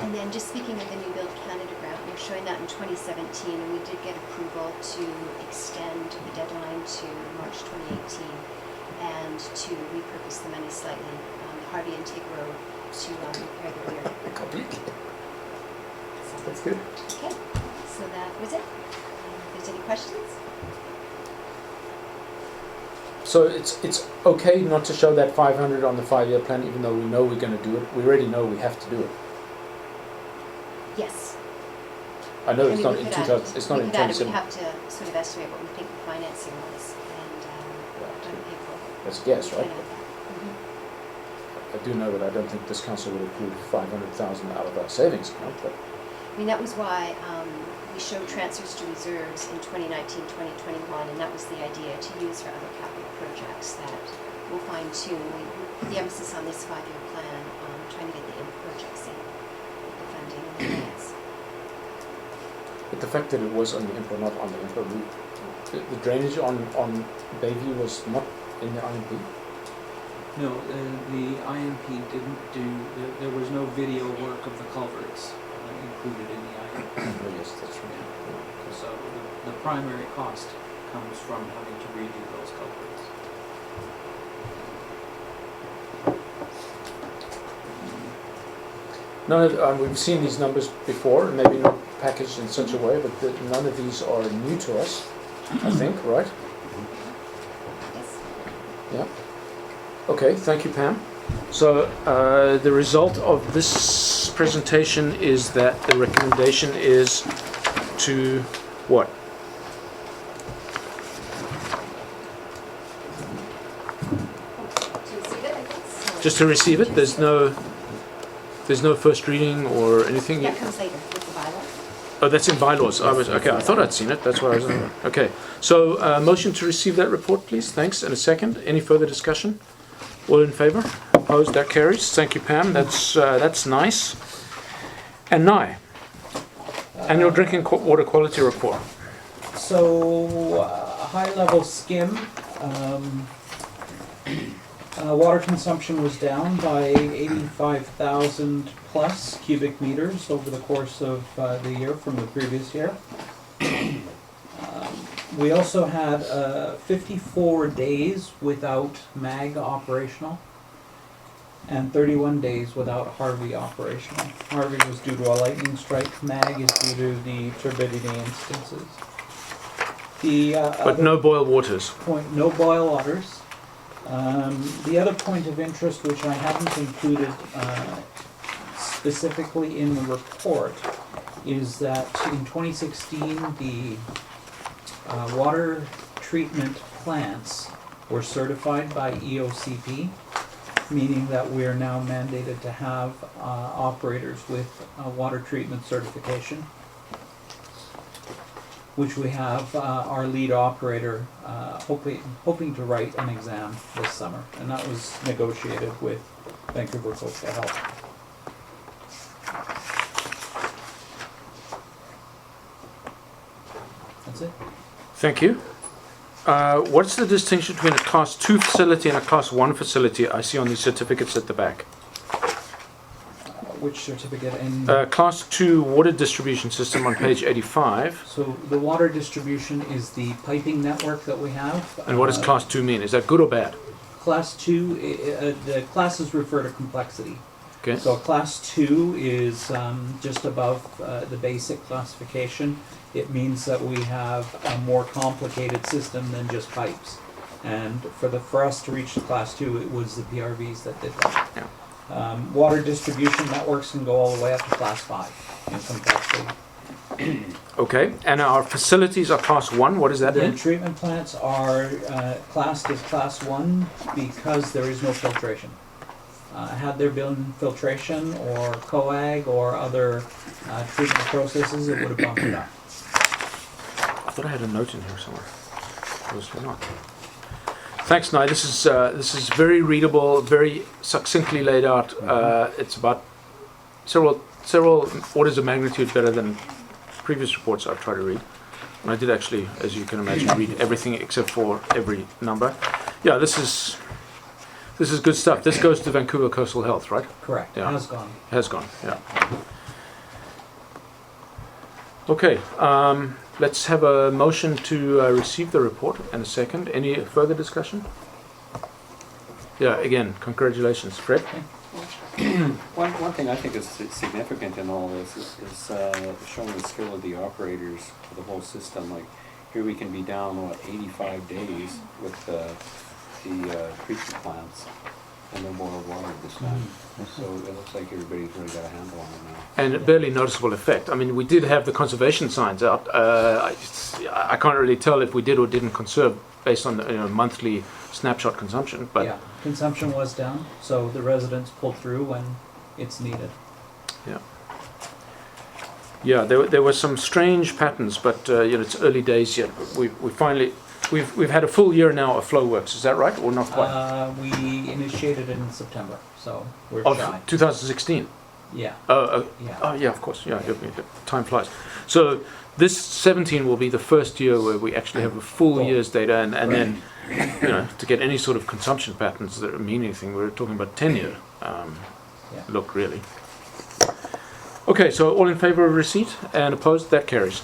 And then just speaking of the new Build Canada grant, we're showing that in 2017, and we did get approval to extend the deadline to March 2018 and to repurpose the money slightly on the Harvey Intake Road to repair the weir. That's good. Okay, so that was it. If there's any questions? So it's okay not to show that 500 on the 5-year plan, even though we know we're going to do it. We already know we have to do it. Yes. I know I it's mean, not we in could add- 2000. It's not we in could add it. We 2017. have to sort of estimate what we think the financing was and pay for it. That's a guess, We right? can add that. Mhm. I do know that I don't think this council would approve 500,000 out of our savings account, but I mean, that was why we showed transfers to reserves in 2019, 2021, and that was the idea, to use for other capital projects that we'll fine tune. We put the emphasis on this 5-year plan, trying to get the end projects in, with the funding and the grants. but the fact that it was on the IMPA, not on the IMPA, the drainage on Bayview was not in the IMP. No, the IMP didn't do, there was no video work of the culverts included in the IMP. Oh yes, that's right. Yeah. So the primary cost comes from having to redo those culverts. We've seen these numbers before, maybe not packaged in such a way, but none of these are new to us, I think, right? Yes. Yeah. Okay, thank you, Pam. So the result of this presentation is that the recommendation is to what? To receive it, I guess. Just to receive it? There's no first reading or anything? That comes later with the bylaw. Oh, that's in bylaws. Okay, I thought I'd seen it. That's why I was. Okay. So, motion to receive that report, please. Thanks. And a second. Any further discussion? All in favour? Opposed? That carries. Thank you, Pam. That's nice. And Nye, annual drinking water quality report. So, high-level skim. Water consumption was down by 85,000 plus cubic meters over the course of the year from the previous year. We also had 54 days without MAG operational and 31 days without Harvey operational. Harvey was due to a lightning strike. MAG is due to the turbidity instances. But no boil waters. No boil waters. The other point of interest, which I haven't included specifically in the report, is that in 2016 the water treatment plants were certified by EOCP, meaning that we are now mandated to have operators with water treatment certification, which we have our lead operator hoping to write an exam this summer, and that was negotiated with Vancouver Coastal Health. That's it. Thank you. What's the distinction between a Class 2 facility and a Class 1 facility I see on these certificates at the back? Which certificate in? Class 2 water distribution system on page 85. So the water distribution is the piping network that we have. And what does Class 2 mean? Is that good or bad? Class 2, the classes refer to complexity. Okay. So a Class 2 is just above the basic classification. It means that we have a more complicated system than just pipes. And for us to reach the Class 2, it was the PRVs that did that. Yeah. Water distribution networks can go all the way up to Class 5 in complexity. Okay. And our facilities are Class 1. What does that The mean? treatment plants are classed as Class 1 because there is no filtration. Had there been filtration or coag or other treatment processes, it would have bumped it up. I thought I had a note in here somewhere. Obviously not. Thanks, Nye. This is very readable, very succinctly laid out. It's about several orders of magnitude better than previous reports I've tried to read. And I did actually, as you can imagine, read everything except for every number. Yeah, this is This is good stuff. This goes to Vancouver Coastal Health, right? Correct, Yeah. has gone. Has gone, yeah. Okay, let's have a motion to receive the report and a second. Any further discussion? Yeah, again, congratulations, Fred. One thing I think is significant in all this is showing the skill of the operators for the whole system. Like here we can be down, 85 days with the treatment plants and no boiled water this time. So it looks like everybody's really got a handle on it now. And a barely noticeable effect. I mean, we did have the conservation signs out. I can't really tell if we did or didn't conserve based on the monthly snapshot consumption, but Yeah, consumption was down, so the residents pull through when it's needed. yeah, there were some strange patterns, but it's early days yet. We finally we've had a full year now of Flowworks. Is that right, or not quite? We initiated in September, so we're Of shy. 2016. Yeah, Oh, yeah. yeah, of course. Yeah, time flies. So this 17 will be the first year where we actually have a full year's data, and then to get any sort of consumption patterns that mean anything, we're talking about 10-year look, really. Okay, so all in favor of receipt and opposed, that carries.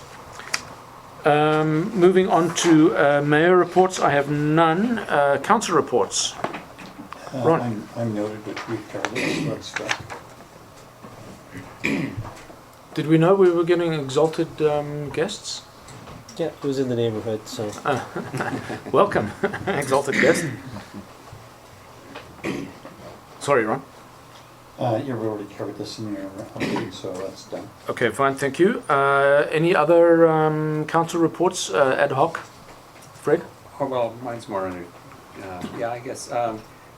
Moving on to mayor reports, I have none. Council reports. Ron. I'm noted, which we've covered this road stuff. Did we know we were getting exalted guests? Yeah, it was in the neighborhood, so. Welcome, exalted guest. Sorry, Ron. You've already covered this in your update, so that's done. Okay, fine, thank you. Any other council reports, ad hoc? Fred? Oh, well, mine's more under, I guess,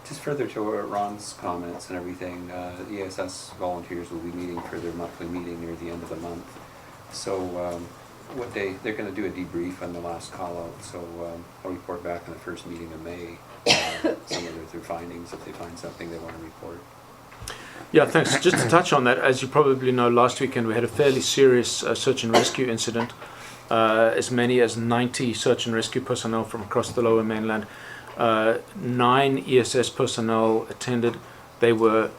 just further to Ron's comments and everything, the ESS volunteers will be meeting for their monthly meeting near the end of the month. So what they're going to do a debrief on the last call out, so I'll report back on the first meeting of May, some of their findings, if they find something they want to report. Yeah, thanks. Just to touch on that, as you probably know, last weekend we had a fairly serious search and rescue incident. As many as 90 search and rescue personnel from across the lower mainland. 9 ESS personnel attended. They were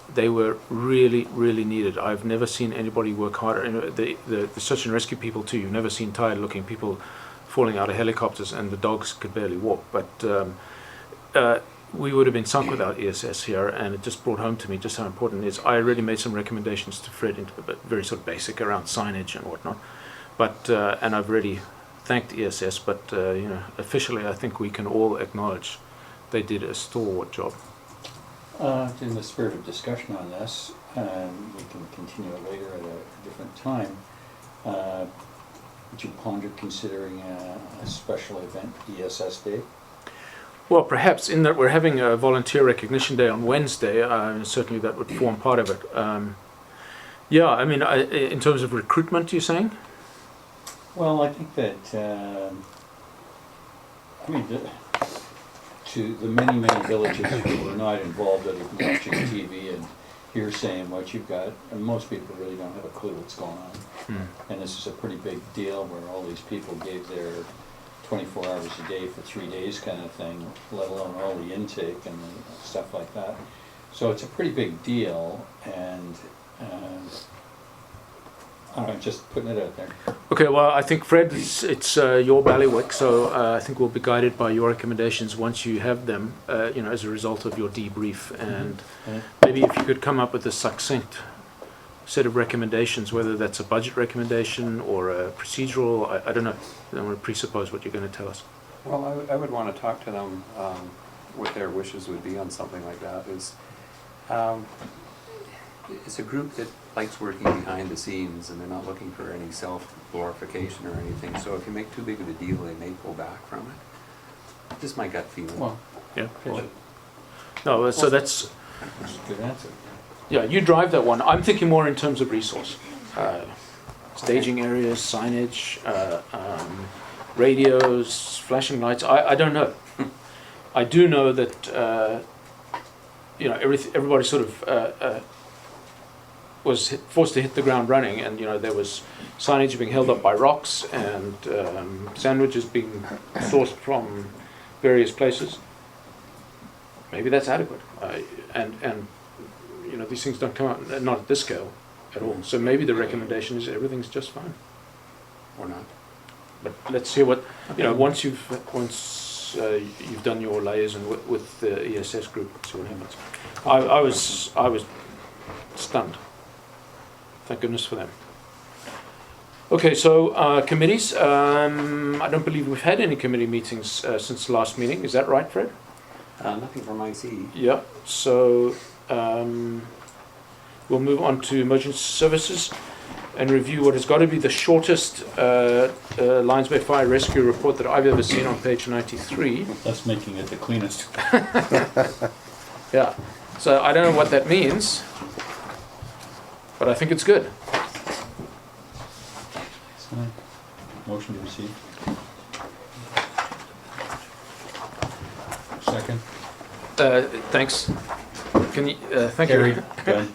really, really needed. I've never seen anybody work harder. The search and rescue people too. You've never seen tired-looking people falling out of helicopters, and the dogs could barely walk. But we would have been sunk without ESS here, and it just brought home to me just how important it is. I already made some recommendations to Fred, but very sort of basic around signage and whatnot. But and I've already thanked ESS, but officially I think we can all acknowledge they did a stalwart job. In the spirit of discussion on this, we can continue it later at a different time. Would you ponder considering a special event, ESS Day? Well, perhaps in that we're having a volunteer recognition day on Wednesday, certainly that would form part of it. Yeah, I mean, in terms of recruitment, you're saying? Well, I think that, to the many, many villages who are not involved other than watching TV and hearsaying what you've got, and most people really don't have a clue what's going on. And this is a pretty big deal where all these people gave their 24 hours a day for 3 days kind of thing, let alone all the intake and stuff like that. So it's a pretty big deal, and I'm just putting it out there. Okay, well, I think, Fred, it's your bailiwick, so I think we'll be guided by your recommendations once you have them, as a result of your debrief. And maybe if you could come up with a succinct set of recommendations, whether that's a budget recommendation or a procedural, I don't know. I don't want to presuppose what you're going to tell us. Well, I would want to talk to them what their wishes would be on something like that. It's a group that likes working behind the scenes, and they're not looking for any self-glorification or anything. So if you make too big of a deal, they may pull back from it. Just my gut feeling. Well, Yeah. No, so that's a good answer. yeah. You drive that one. I'm thinking more in terms of resource, staging areas, signage, radios, flashing lights. I don't know. I do know that everybody sort of was forced to hit the ground running, and there was signage being held up by rocks and sandwiches being sourced from various places. maybe that's adequate. And you know, these things don't come out, not at this scale at all. So maybe the recommendation is everything's just fine, or not. But let's hear what, you know, once you've done your layers and with the ESS group, see what happens. I was stunned. Thank goodness for them. Okay, so committees. I don't believe we've had any committee meetings since the last meeting. Is that right, Fred? Nothing from IC. Yeah. So we'll move on to emergency services and review what has got to be the shortest Lions Bay Fire Rescue report that I've ever seen on page 93. That's making it the cleanest. Yeah. So I don't know what that means, but I think it's good. Motion to receive. Second. Thanks. Can you? Thank Carried. you. Done.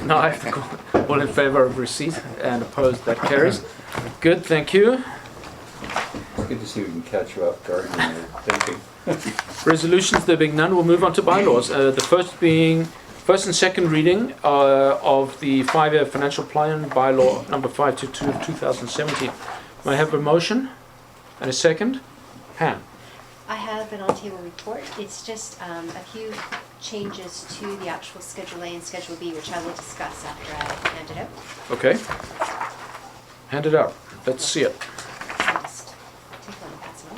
Now I have to call. All in favour of receipt and opposed? That carries. Good. Thank you. It's good to see we can catch you off guard when you're thinking. Resolutions, there being none, we'll move on to bylaws. The first being first and second reading of the 5-year financial plan bylaw number 522 of 2017. May I have a motion and a second? Pam. I have an on-table report. It's just a few changes to the actual Schedule A and Schedule B, which I will discuss after I hand it out. Okay. Hand it out. Let's see it. I'll just take one and pass it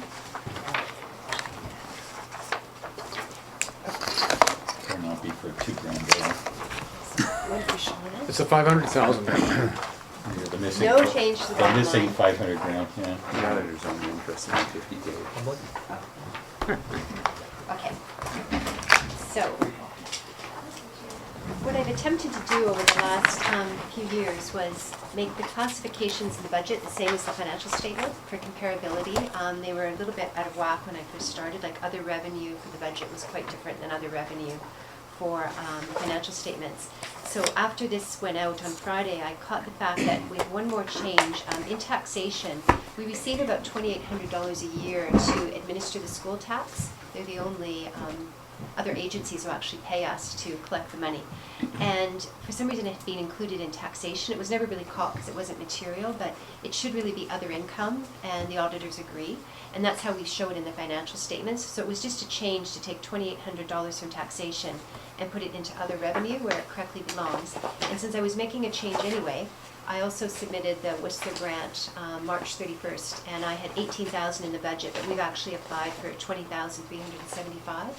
on. Will not be for $2,000. What are you showing us? It's a 500,000. The missing. No change to the The bottom missing line. 500 grand. Yeah. The auditor's only interested in 50K. Okay. So, what I've attempted to do over the last few years was make the classifications in the budget the same as the financial statement for comparability. They were a little bit out of whack when I first started, like other revenue for the budget was quite different than other revenue for financial statements. So after this went out on Friday, I caught the fact that we have one more change. In taxation, we receive about $2,800 a year to administer the school tax. They're the only other agencies who actually pay us to collect the money. And for some reason it had been included in taxation. It was never really caught because it wasn't material, but it should really be other income, and the auditors agree. And that's how we show it in the financial statements. So it was just a change to take $2,800 from taxation and put it into other revenue where it correctly belongs. And since I was making a change anyway, I also submitted the Whistler grant March 31st, and I had $18,000 in the budget, but we've actually applied for $20,375.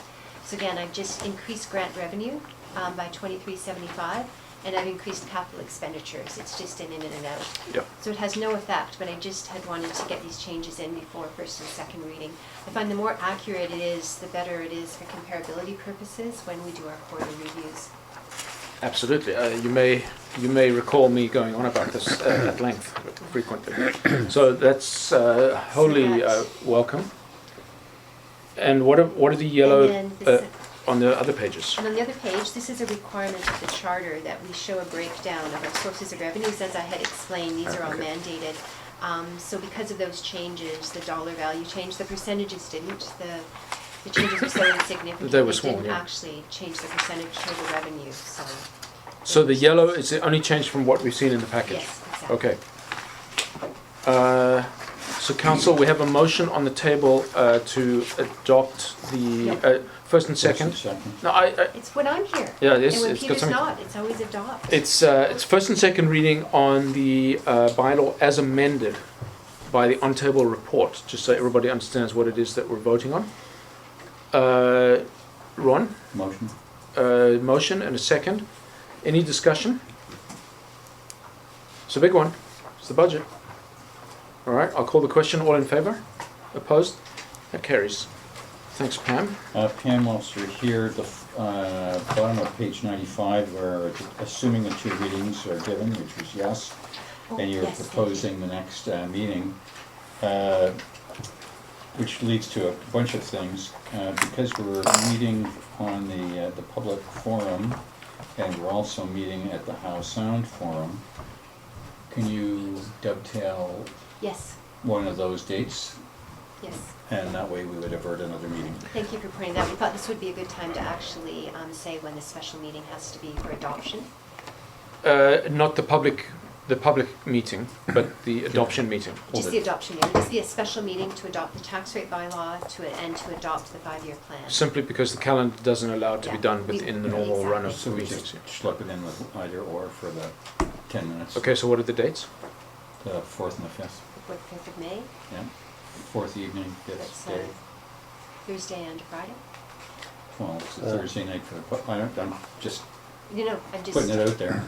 So again, I've just increased grant revenue by $23.75, and I've increased capital expenditures. It's just in and out. Yep. So it has no effect, but I just had wanted to get these changes in before first and second reading. I find the more accurate it is, the better it is for comparability purposes when we do our quarterly reviews. Absolutely. You may recall me going on about this at length frequently. So that's wholly welcome. And what are the yellow And then on the other pages? And on the other page, this is a requirement of the charter that we show a breakdown of our sources of revenues. As I had explained, these are all Okay. mandated. So because of those changes, the dollar value changed, the percentages didn't. The changes were so insignificant. They were small, didn't yeah. actually change the percentage total revenue, so. So the yellow is the only change from what we've seen in the package? Yes, exactly. Okay. So council, we have a motion on the table to adopt the first and second. No, It's when I'm here. yeah, this And when it's got Peter's something. not, it's always adopt. It's first and second reading on the bylaw as amended by the on-table report, just so everybody understands what it is that we're voting on. Ron, Motion. motion and a second. Any discussion? It's a big one. It's the budget. All right, I'll call the question. All in favour? Opposed? That carries. Thanks, Pam. Pam, whilst you're here, the bottom of page 95, where assuming the 2 readings are given, which was yes, Oh, and you're yes, thank you. proposing the next meeting, which leads to a bunch of things. Because we're meeting on the public forum, and we're also meeting at the How Sound Forum, can you dovetail Yes. one of those dates Yes. And that way we would avert another meeting. Thank you for pointing that. We thought this would be a good time to actually say when the special meeting has to be for adoption. Not the public meeting, but the adoption meeting. Just the adoption meeting. This would be a special meeting to adopt the tax rate bylaw and to adopt the 5-year plan. Simply because the calendar doesn't allow it to be Yeah. done within the Yeah, normal run of So we meetings. just schlep it in with either or for the 10 minutes. Okay, so what are the dates? The 4th and the 5th, The 5th of May. yeah. 4th evening, 5th That's day. Thursday and Friday. Well, it's a Thursday night for the, I'm just You know, I'm just. putting it out there.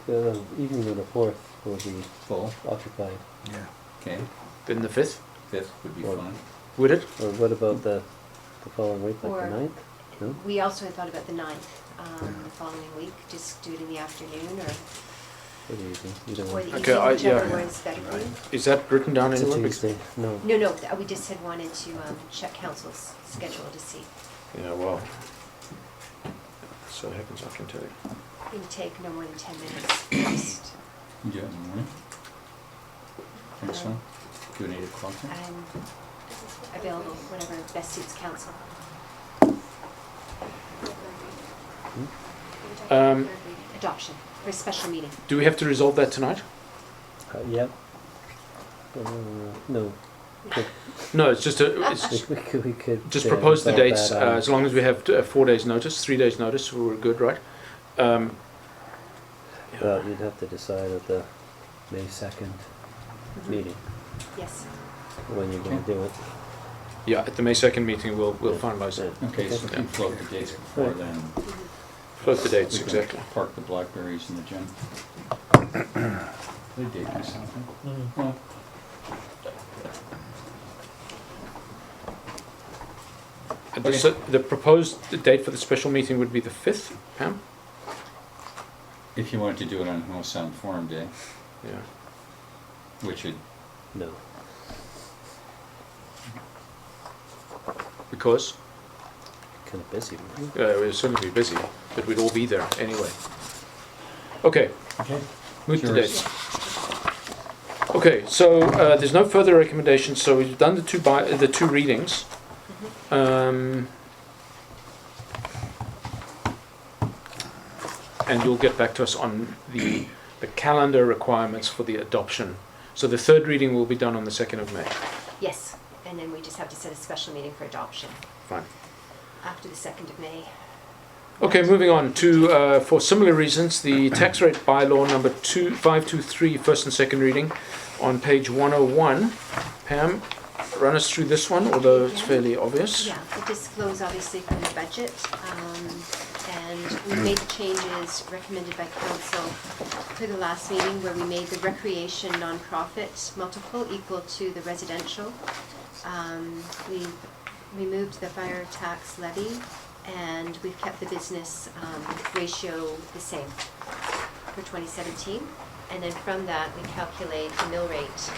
The evening of the 4th will be Full, occupied. Yeah. okay. Then the 5th? 5th would be Well, fine. Would it? Or what about the following week, like Or- the 9th? No? We also had thought about the 9th, the following week, just do it in the afternoon or Or the evening, either or one. the Okay, evening, whichever yeah. was better for you. Is that written down It's a anywhere? Tuesday, no. No, we just had wanted to check council's schedule to see. Yeah, well. So it happens, I can tell you. It would take no more than 10 minutes. Just, You do it in the morning? Think so? Do an 8 o'clock then? I'm available whenever best suits council. Adoption for a special meeting. Do we have to resolve that tonight? Yep. No, No, it's just it's we could. just propose the solve dates, that on- as long as we have 4 days notice, 3 days notice, we're good, right? Well, you'd have to decide at the May 2nd meeting, Yes. when you're gonna do it. Yeah, at the May 2nd meeting, we'll Yeah. finalize it. Okay, so if you float the dates before Right. then. Float the dates, we can exactly. Park the blackberries in the gym. They date me something. Well, And the proposed date for the special meeting would be the 5th, Pam? if you wanted to do it on Howe Sound Forum Day, Yeah. which would, No, Because kinda busy, wouldn't we'll certainly be busy, but we'd all be there anyway. Okay, okay, move the Cheers. dates. Okay, so there's no further recommendations, so we've done the two readings. And you'll get back to us on the calendar requirements for the adoption. So the third reading will be done on the 2nd of May. Yes, and then we just have to set a special meeting for adoption Fine. after the 2nd of May. Okay, moving on to, for similar reasons, the tax rate bylaw number 523, first and second reading on page 101. Pam, run us through this one, although it's fairly obvious. Yeah, it just flows obviously from the budget, and we made the changes recommended by council for the last meeting where we made the recreation nonprofit multiple equal to the residential. We removed the fire tax levy, and we've kept the business ratio the same for 2017. And then from that, we calculate the mill rate.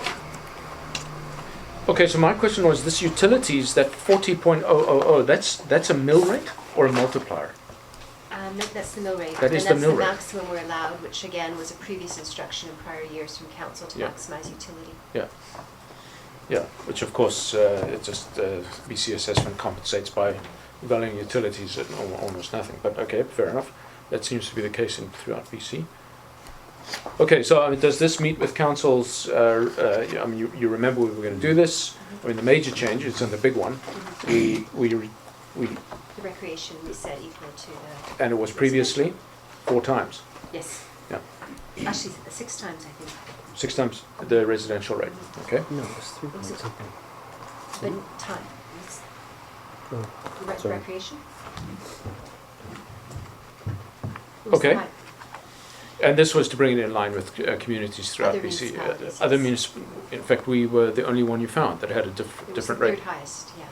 Okay, so my question was, this utilities, that 40.000, that's a mill rate or a multiplier? That's the mill rate. That is the mill rate. And that's the maximum we're allowed, which again was a previous instruction in prior years from council to Yeah. maximize utility. Yeah, which of course, it just, BC assessment compensates by valuing utilities at almost nothing, but okay, fair enough. That seems to be the case throughout BC. Okay, so does this meet with council's, I mean, you remember we were going to do this. I mean, the major change is in the big one. We The recreation we set equal to the. and it was previously 4 times, Yes. Yeah. Actually, 6 times, I think. 6 times the residential rate, okay? No, it was 3 Was points, it- I think. But time. It's Oh, the sorry. recreation? It was Okay. time. And this was to bring it in line with communities throughout Other BC. municipalities, Other yes. in fact, we were the only one you found that had a It was different the rate. third highest, yeah.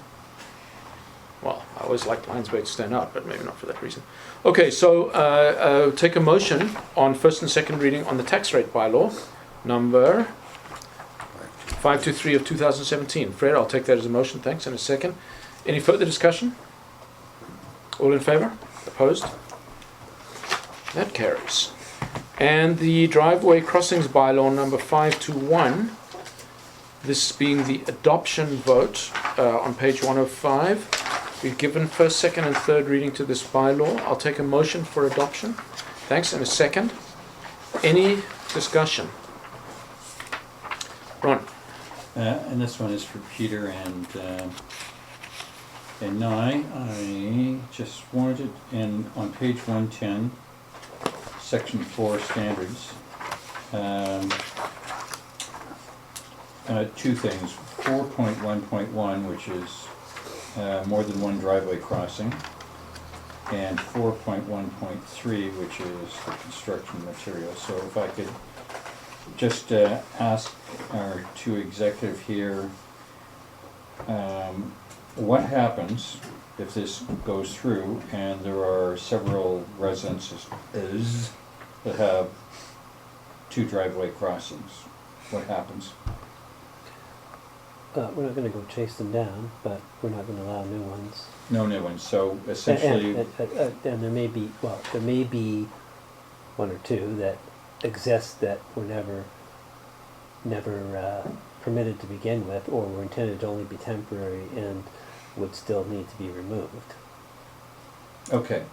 Well, I always liked Lions Bay to stand out, but maybe not for that reason. Okay, so take a motion on first and second reading on the tax rate bylaw, number 523 of 2017. Fred, I'll take that as a motion, thanks, and a second. Any further discussion? All in favour? Opposed? That carries. And the driveway crossings bylaw, number 521. this being the adoption vote on page 105. We've given first, second, and third reading to this bylaw. I'll take a motion for adoption. Thanks, and a second. Any discussion? Ron? And this one is for Peter and I just wanted, and on page 110, section 4 standards, two things. 4.1.1, which is more than one driveway crossing, and 4.1.3, which is the construction material. So if I could just ask our two executive here, what happens if this goes through and there are several residences that have two driveway crossings? What happens? We're not gonna go chase them down, but we're not gonna allow new ones. No new ones, so essentially, And there may be, well, there may be one or two that exist that were never permitted to begin with, or were intended to only be temporary and would still need to be removed. okay.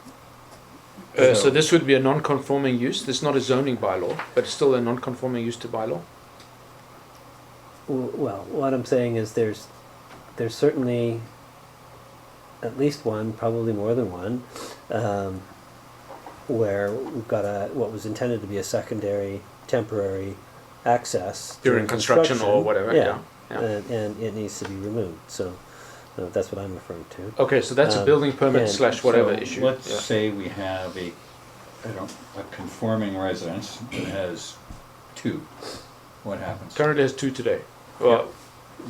So this would be a non-conforming use. This is not a zoning bylaw, but it's still a non-conforming use to bylaw. Well, what I'm saying is there's certainly at least one, probably more than one, where we've got what was intended to be a secondary temporary access During construction or whatever, yeah. And it needs to be removed. So that's what I'm referring to. Okay, so that's a building permit and / whatever So issue. let's Yeah. say we have a conforming residence that has two. What happens? Currently has two today. Well,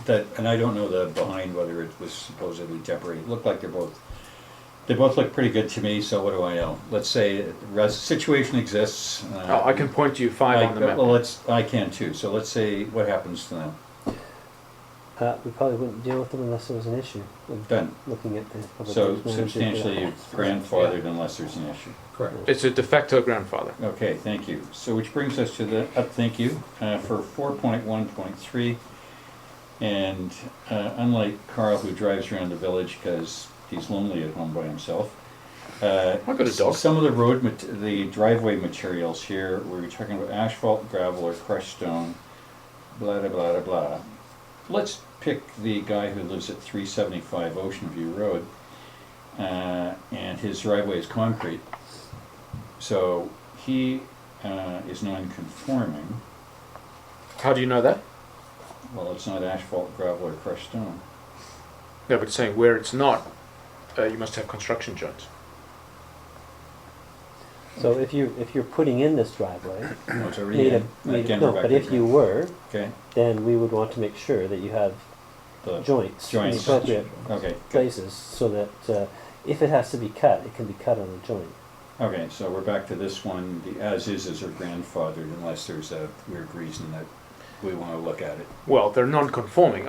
That, and I don't know the behind whether it was supposedly temporary. It looked like they both look pretty good to me, so what do I know? Let's say situation exists. I can point to you 5 on the map. Well, I can too, so let's say what happens to them? We probably wouldn't deal with them unless there was an issue. With Done. Looking at the public So works manager. substantially grandfathered unless there's an issue. Correct. It's a de facto grandfather. Okay, thank you. So which brings us to thank you, for 4.1.3. And unlike Carl, who drives around the village because he's lonely at home by himself, I've got a dog. some of the driveway materials here, we're talking about asphalt, gravel, or crushed stone, blah, blah, blah, blah. Let's pick the guy who lives at 375 Ocean View Road, and his driveway is concrete. So he is non-conforming. How do you know that? Well, it's not asphalt, gravel, or crushed stone. Yeah, but saying where it's not, you must have construction joints. So if you're putting in this driveway, No, it's already in. Again, we're back but to if you ground. were, Okay, then we would want to make sure that you have the joints in the joints. appropriate Okay, good. places, so that if it has to be cut, it can be cut on a joint. Okay, so we're back to this one, the as-is are grandfathered unless there's a weird reason that we want to look at it. Well, they're non-conforming.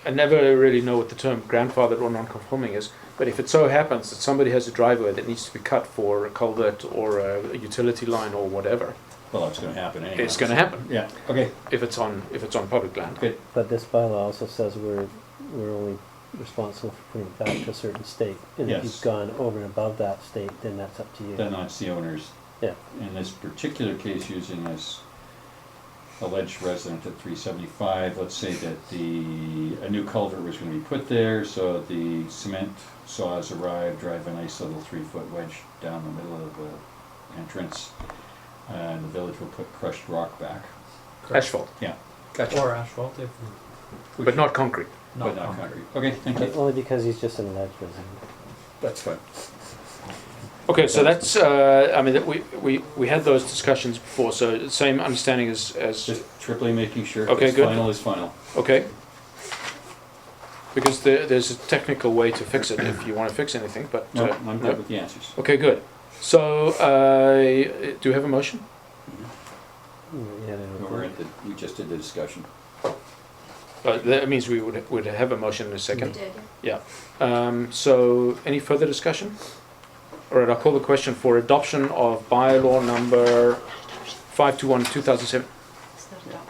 I never really know what the term grandfathered or non-conforming is, but if it so happens that somebody has a driveway that needs to be cut for a culvert or a utility line or whatever, Well, it's gonna happen anyway. it's going to happen Yeah, okay, if it's on public land. good. But this bylaw also says we're only responsible for putting it back to a certain state. And if Yes. you've gone over and above that state, then that's up to you. Then that's the owner's. Yeah. In this particular case, using this alleged resident at 375, let's say that a new culvert was going to be put there, so the cement saws arrive, drive a nice little 3-foot wedge down the middle of the entrance, and the village will put crushed rock back. Asphalt, Or asphalt if. but not concrete. But not concrete. Okay, thank But you. only because he's just an alleged resident. That's fine. Okay, so that's, I mean, we had those discussions before, so same understanding as Just triply making sure Okay, it's good. final is final. okay. Because there's a technical way to fix it if you want to fix anything, but... No, I'm no. good with the answers. Okay, good. So, do you have a motion? Yeah, We just did the discussion. That means we would have a motion in a second. Did. So, any further discussion? All right, I'll call the question for adoption of bylaw number 521/2007. It's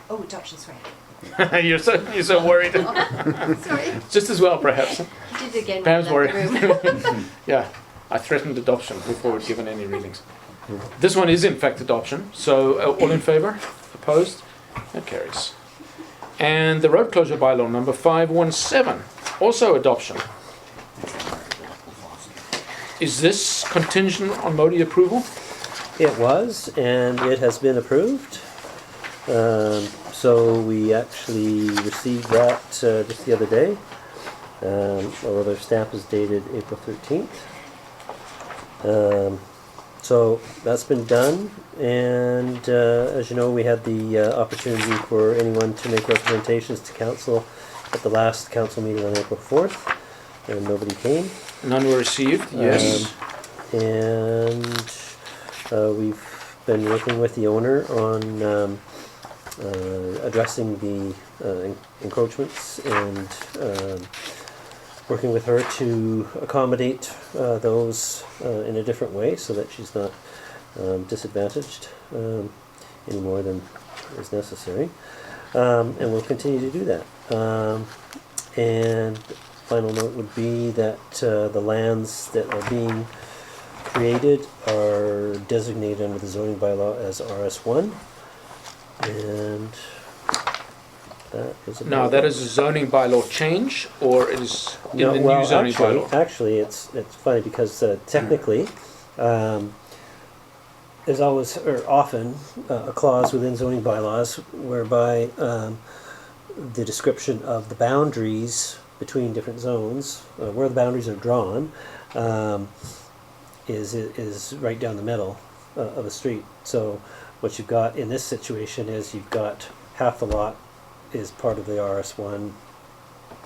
not adoption, sorry. You're so worried. Sorry. Just as well, perhaps. Did it again. Pam's when I left the room. Yeah, I threatened adoption before we'd given any readings. This one is in fact adoption, so all in favour? Opposed? That carries. And the road closure bylaw number 517, also adoption. Is this contingent on Modi approval? It was, and it has been approved. So we actually received that just the other day. Although their stamp is dated April 13th. So that's been done, and as you know, we had the opportunity for anyone to make representations to council at the last council meeting on April 4th, and nobody came. None were received, yes. And we've been working with the owner on addressing the encroachments and working with her to accommodate those in a different way so that she's not disadvantaged any more than is necessary. And we'll continue to do that. And final note would be that the lands that are being created are designated under the zoning bylaw as RS1. And that is about Now, that it. is a zoning bylaw change, or it is in No, the well, new zoning bylaw? Actually, it's funny because technically, there's always or often a clause within zoning bylaws whereby the description of the boundaries between different zones, where the boundaries are drawn, is right down the middle of a street. So what you've got in this situation is you've got half the lot is part of the RS1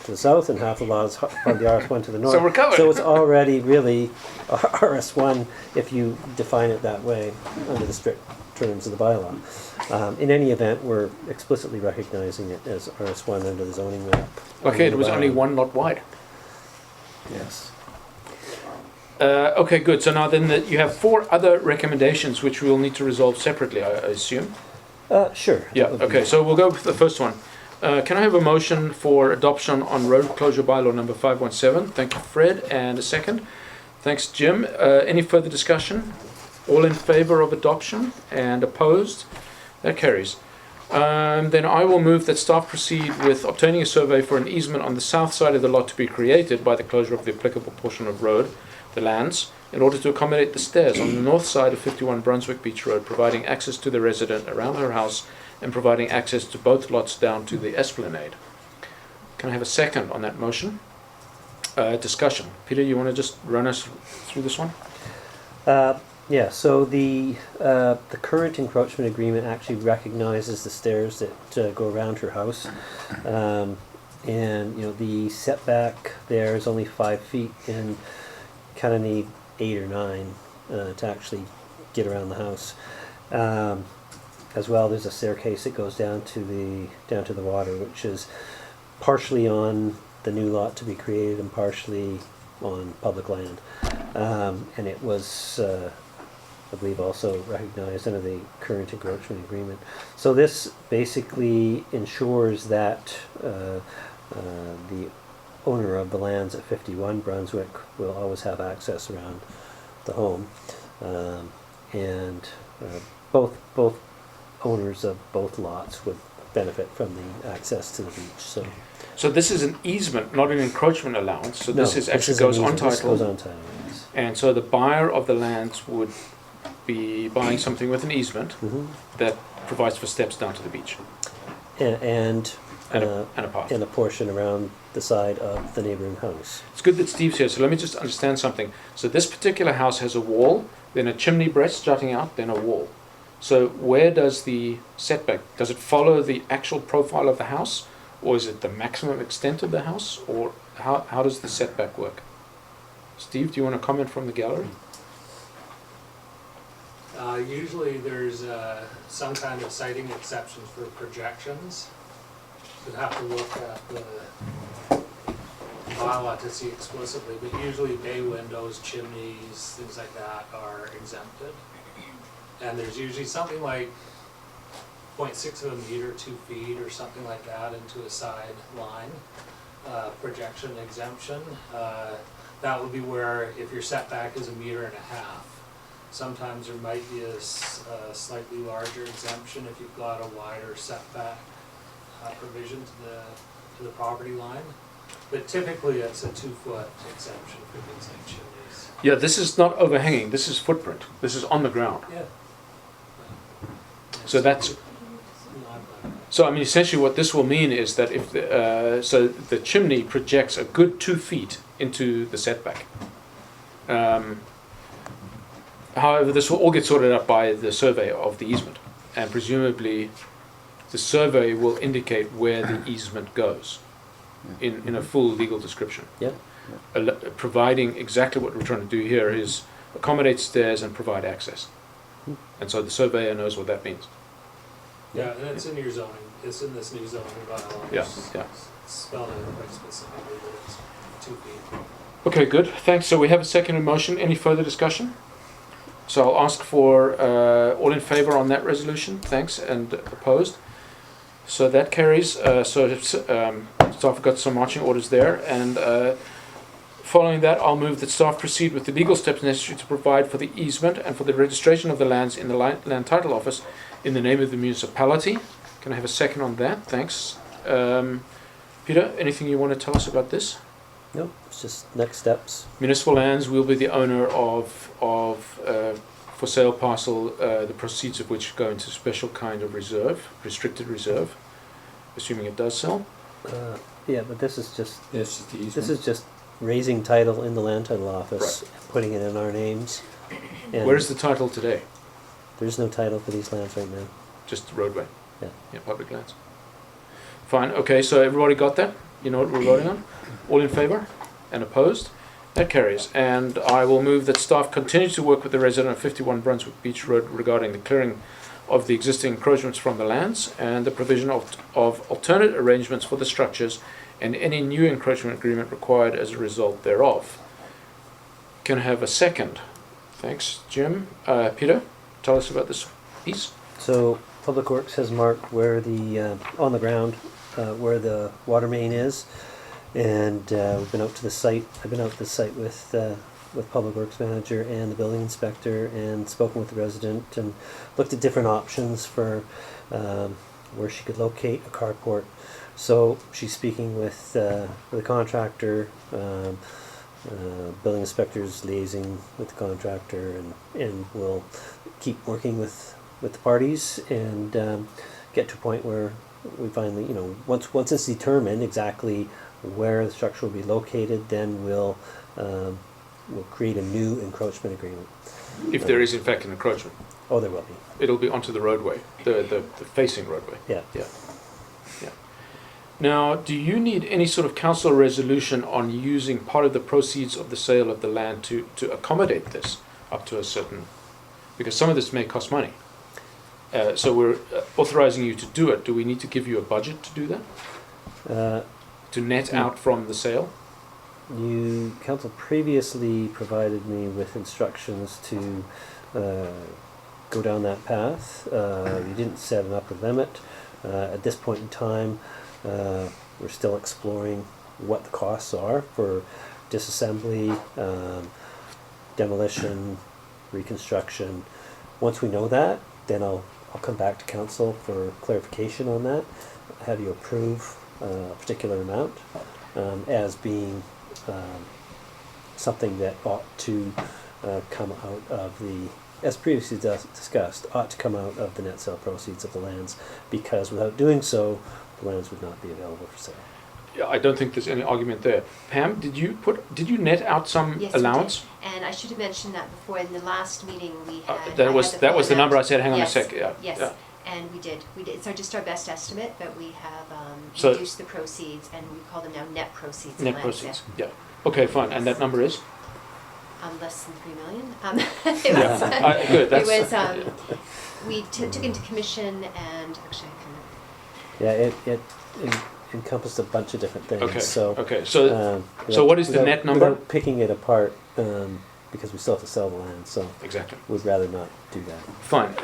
to the south and half the lot is part of the RS1 to the north. So we're covered. So it's already really RS1 if you define it that way under the strict terms of the bylaw. In any event, we're explicitly recognizing it as RS1 under the zoning map. Okay, it was only one lot wide. Yes. Okay, good. So now then you have 4 other recommendations which we'll need to resolve separately, I assume. Sure. Yeah, That would be- okay, so we'll go with the first one. Can I have a motion for adoption on road closure bylaw number 517? Thank you, Fred, and a second. Thanks, Jim. Any further discussion? All in favour of adoption and opposed? That carries. Then I will move that staff proceed with obtaining a survey for an easement on the south side of the lot to be created by the closure of the applicable portion of road, the lands, in order to accommodate the stairs on the north side of 51 Brunswick Beach Road, providing access to the resident around her house and providing access to both lots down to the esplanade. Can I have a second on that motion? Discussion. Peter, you want to just run us through this one? Yeah, so the current encroachment agreement actually recognizes the stairs that go around her house. And the setback there is only 5 feet and kind of need 8 or 9 to actually get around the house. As well, there's a staircase that goes down to the water, which is partially on the new lot to be created and partially on public land. And it was, I believe, also recognized under the current encroachment agreement. So this basically ensures that the owner of the lands at 51 Brunswick will always have access around the home, and both owners of both lots would benefit from the access to the beach. So this is an easement, not an encroachment allowance. So this No, is actually an goes on easement. This goes title. on title, yes. And so the buyer of the lands would be buying something with an easement Mhm. that provides for steps down to the beach And and a path. and a portion around the side of the neighboring house. It's good that Steve's here, so let me just understand something. So this particular house has a wall, then a chimney breast jutting out, then a wall. So where does the setback, does it follow the actual profile of the house, or is it the maximum extent of the house, or how does the setback work? Steve, do you want to comment from the gallery? Usually there's some kind of sighting exceptions for projections. You'd have to look at the bylaw to see explicitly, but usually bay windows, chimneys, things like that are exempted. And there's usually something like 0.6 of a meter, 2 feet or something like that into a side line. Projection exemption, that would be where if your setback is 1.5 meters, sometimes there might be a slightly larger exemption if you've got a wider setback provision to the property line. But typically it's a 2-foot exemption for things like chimneys. Yeah, this is not overhanging, this is footprint. This is on the ground. Yeah. So that's, so I mean, essentially what this will mean is that if so the chimney projects a good 2 feet into the setback. However, this will all get sorted out by the survey of the easement, and presumably the survey will indicate where the easement goes in a full legal description. Yeah. Providing exactly what we're trying to do here is accommodate stairs and provide access. And so the surveyor knows what that means. Yeah, and it's in your zoning, it's in this new zoning bylaw. Yeah, It's yeah. spelled out quite specifically that it's 2 feet. Okay, good. Thanks. So we have a second motion. Any further discussion? So I'll ask for all in favor on that resolution. Thanks. And opposed? So that carries. So staff got some marching orders there. And following that, I'll move that staff proceed with the legal steps necessary to provide for the easement and for the registration of the lands in the Land Title Office in the name of the municipality. Can I have a second on that? Thanks. Peter, anything you want to tell us about this? No, it's just next steps. Municipal lands will be the owner of for sale parcel, the proceeds of which go into special kind of reserve, restricted reserve, assuming it does sell. Yeah, but this is just This is the easement. this is just raising title in the land title office, putting it in our names. And Where is the title today? there's no title for these lands right now. Just roadway? Yeah. Yeah, public lands. Fine, okay, so everybody got that? You know what we're voting on? All in favor? And opposed? That carries. And I will move that staff continue to work with the resident of 51 Brunswick Beach Road regarding the clearing of the existing encroachments from the lands and the provision of alternate arrangements for the structures and any new encroachment agreement required as a result thereof. Can I have a second? Thanks, Jim. Peter, tell us about this piece. So Public Works has marked where the on the ground where the water main is, and we've been out to the site. I've been out to the site with Public Works manager and the building inspector, and spoken with the resident and looked at different options for where she could locate a carport. So she's speaking with the contractor. Building inspector's liaising with the contractor, and we'll keep working with the parties and get to a point where we finally, once it's determined exactly where the structure will be located, then we'll create a new encroachment agreement. If there is in fact an encroachment. Oh, there will be. It'll be onto the roadway, the facing roadway. Yeah. Yeah. Yeah. Now, do you need any sort of council resolution on using part of the proceeds of the sale of the land to accommodate this up to a certain, because some of this may cost money. So we're authorizing you to do it. Do we need to give you a budget to do that? To net out from the sale? Council previously provided me with instructions to go down that path. You didn't set an upper limit. At this point in time, we're still exploring what the costs are for disassembly, demolition, reconstruction. Once we know that, then I'll come back to council for clarification on that, have you approve a particular amount as being something that ought to come out of the, as previously discussed, ought to come out of the net sale proceeds of the lands, because without doing so, the lands would not be available for sale. Yeah, I don't think there's any argument there. Pam, did you net out some Yes, allowance? we did. And I should have mentioned that before, in the last meeting we had. That I was had the full number I amount. said. Hang on Yes, a sec. Yeah. Yes, Yeah. and we did. It's just our best estimate, but we have So- reduced the proceeds, and we call them now net proceeds. Net of land proceeds. sale. Yeah. Okay, fine. And that number is? Less than 3 million. It was, Good. it was we took into commission, and actually I Yeah, it encompassed a bunch of different things. Okay. So Okay. So um, so what is the net number? Without picking it apart, because we still have to sell the land, so Exactly. we'd rather not do that. Fine,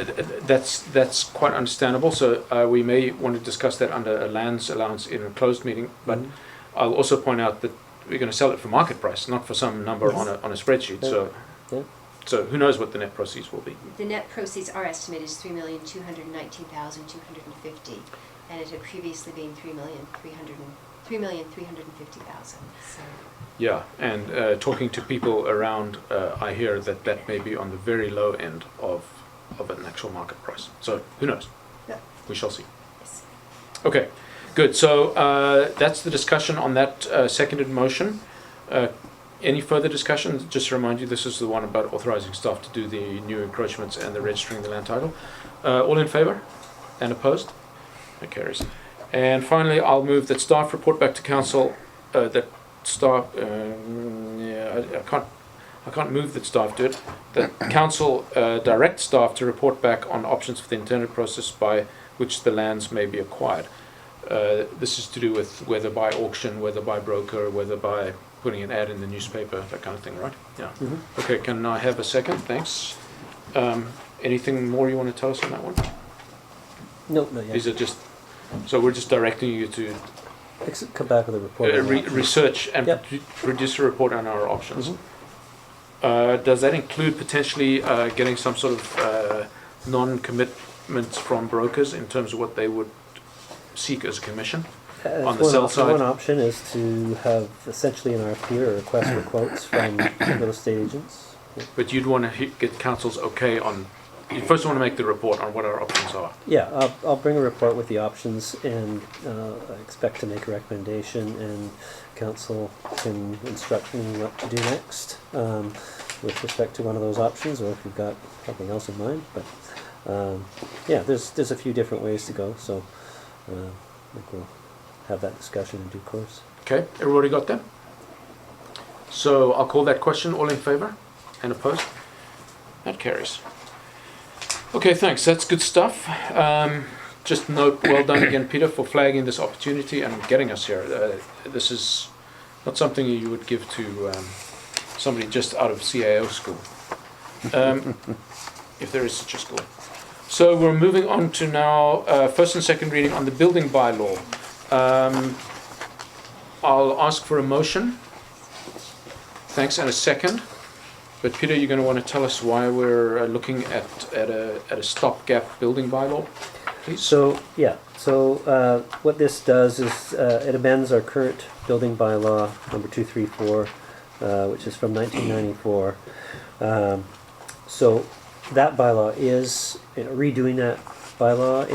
that's quite understandable, so we may want to discuss that under a lands allowance in a closed meeting, but Mhm. I'll also point out that we're going to sell it for market price, not for some number Yes. on a spreadsheet, so Yeah. so who knows what the net proceeds will be. The net proceeds are estimated as 3,219,250, and it had previously been 3,350,000. So Yeah, and talking to people around, I hear that that may be on the very low end of an actual market price, so who knows? Yeah. We shall see. yes. Okay, good. So that's the discussion on that seconded motion. Any further discussion? Just to remind you, this is the one about authorizing staff to do the new encroachments and the registering the land title. All in favour? And opposed? That carries. And finally, I'll move that staff report back to council. That staff, I can't move that staff do it. That council direct staff to report back on options for the intended process by which the lands may be acquired. This is to do with whether by auction, whether by broker, whether by putting an ad in the newspaper, that kind of thing, right? Yeah. Mhm. Okay, can I have a second? Thanks. Anything more you want to tell us on that one? No, not yet. These are just, so we're just directing you to Come back with a report. on the options. research and Yep. produce a report on our options. Mhm. Does that include potentially getting some sort of non-commitments from brokers in terms of what they would seek as a commission? On the sell side? One option is to have essentially an RFP or a request for quotes from real estate agents. But you'd want to get council's okay on, you first want to make the report on what our options are. Yeah, I'll bring a report with the options, and I expect to make a recommendation, and council can instruct me what to do next with respect to one of those options, or if you've got something else in mind. But yeah, there's a few different ways to go, so I think we'll have that discussion in due course. Okay, everybody got that? So I'll call that question. All in favour? And opposed? That carries. Okay, thanks. That's good stuff. Just note, well done again, Peter, for flagging this opportunity and getting us here. This is not something you would give to somebody just out of CAO school, if there is such a school. So we're moving on to now first and second reading on the building bylaw. I'll ask for a motion. Thanks, and a second. But Peter, you're going to want to tell us why we're looking at a stopgap building bylaw, please. So, yeah, so what this does is it amends our current building bylaw, number 234, which is from 1994. So that bylaw is, redoing that bylaw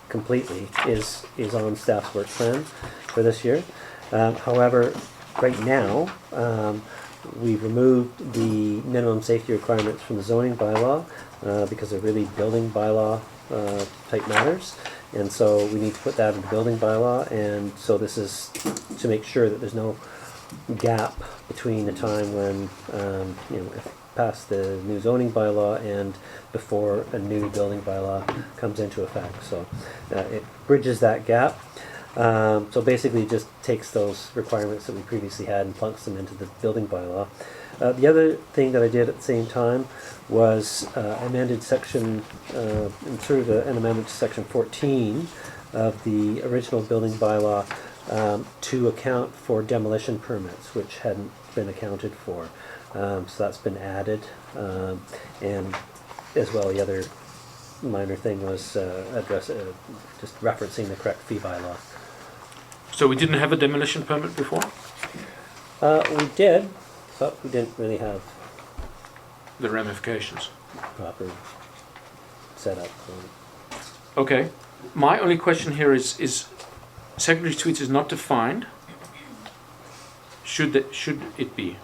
completely is on staff's work plan for this year. However, right now, we've removed the minimum safety requirements from the zoning bylaw because they're really building bylaw type matters, and so we need to put that in the building bylaw. And so this is to make sure that there's no gap between the time when past the new zoning bylaw and before a new building bylaw comes into effect. So it bridges that gap. So basically it just takes those requirements that we previously had and plunks them into the building bylaw. The other thing that I did at the same time was amended section, inserted an amendment to section 14 of the original building bylaw to account for demolition permits, which hadn't been accounted for. So that's been added, and as well the other minor thing was just referencing the correct fee bylaw. So we didn't have a demolition permit before? We did, but we didn't really have The ramifications. proper setup. Okay. My only question here is secondary suites is not defined. Should it be?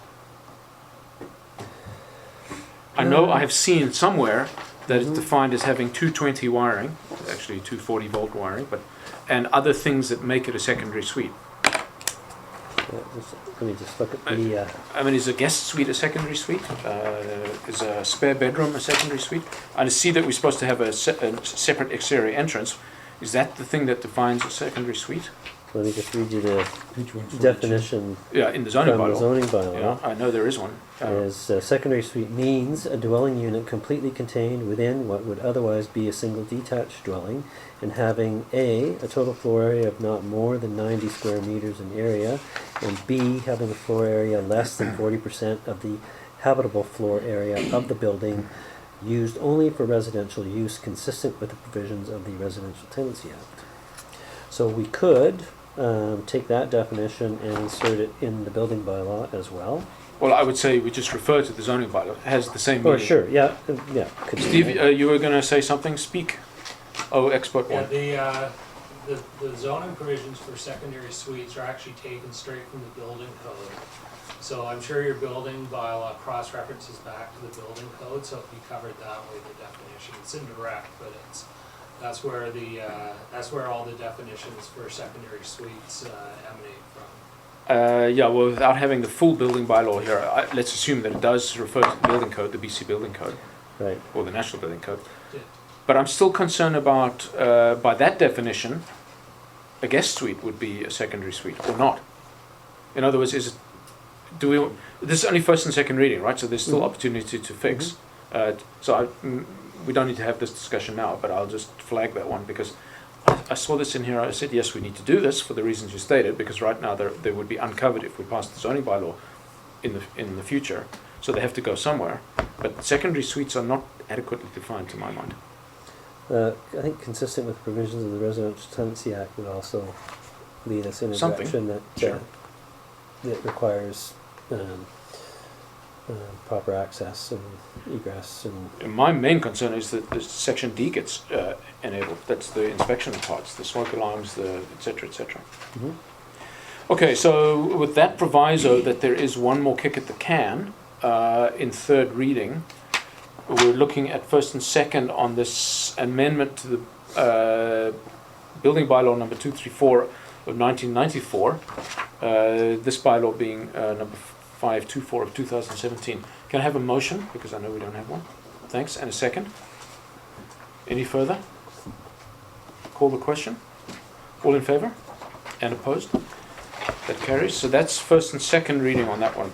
I know I have seen somewhere that it's defined as having 220 wiring, actually 240 volt wiring, and other things that make it a secondary suite. Let me just look at the. I mean, is a guest suite a secondary suite? Is a spare bedroom a secondary suite? I see that we're supposed to have a separate exterior entrance. Is that the thing that defines a secondary suite? Let me just read you the Page 142. definition Yeah, in the zoning from the bylaw. zoning Yeah, bylaw. I know there is one. Is secondary suite means a dwelling unit completely contained within what would otherwise be a single detached dwelling, and having a total floor area of not more than 90 square meters in area, and B, having a floor area less than 40% of the habitable floor area of the building, used only for residential use, consistent with the provisions of the Residential Tenancy Act. So we could take that definition and insert it in the building bylaw as well. Well, I would say we just refer to the zoning bylaw. It has the same Oh, meaning. sure, yeah, yeah. Could do Steve, that. you were going to say something? Speak. Oh, expert Yeah, one. the zoning provisions for secondary suites are actually taken straight from the building code. So I'm sure your building bylaw cross-references back to the building code, so it'll be covered that way, the definition. It's indirect, but that's where all the definitions for secondary suites emanate from. Yeah, well, without having the full building bylaw here, let's assume that it does refer to the building code, the BC building code, Right. or the national building code. Yeah. But I'm still concerned about, by that definition, a guest suite would be a secondary suite or not. In other words, this is only first and second reading, right? So there's still opportunity to fix. We don't need to have this discussion now, but I'll just flag that one because I saw this in here. I said, yes, we need to do this for the reasons you stated, because right now they would be uncovered if we pass the zoning bylaw in the future. So they have to go somewhere. But secondary suites are not adequately defined to my mind. I think consistent with provisions of the Residential Tenancy Act would also lead us in a Something. direction that Sure. that requires proper access and egress and And my main concern is that this section D gets enabled. That's the inspection parts, the smoke alarms, the et cetera, et cetera. Mhm. Okay, so with that proviso that there is one more kick at the can in third reading, we're looking at first and second on this amendment to the building bylaw number 234 of 1994. This bylaw being number 524 of 2017. Can I have a motion? Because I know we don't have one. Thanks. And a second. Any further? Call the question. All in favor? And opposed? That carries. So that's first and second reading on that one.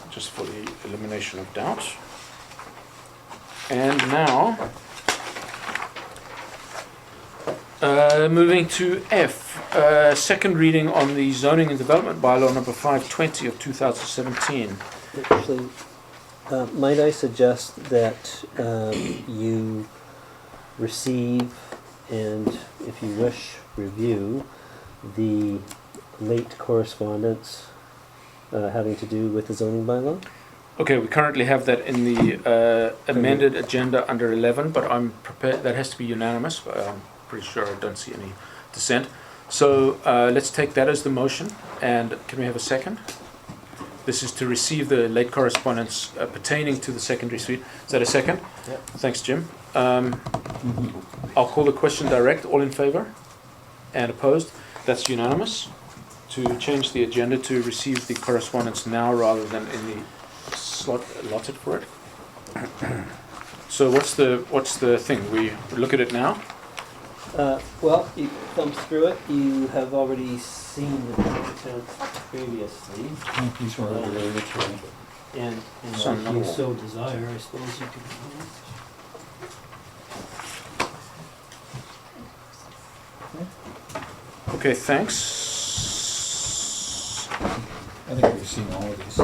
Just for the elimination of doubt. And now, moving to F, second reading on the zoning and development bylaw number 520 of 2017. actually, might I suggest that you receive and, if you wish, review the late correspondence having to do with the zoning bylaw? Okay, we currently have that in the amended agenda under 11, but I'm prepared, that has to be unanimous. But I'm pretty sure I don't see any dissent. So let's take that as the motion. And can we have a second? This is to receive the late correspondence pertaining to the secondary suite. Is that a second? Yep. Thanks, Jim. I'll call the question direct. All in favor? And opposed? That's unanimous. To change the agenda to receive the correspondence now rather than in the slot allotted for it. So what's the thing? We look at it now? Well, you thumbed through it. You have already seen the content previously. These were related to And Some if you novel. so desire, I suppose you can. Okay, thanks. I think we've seen all of these.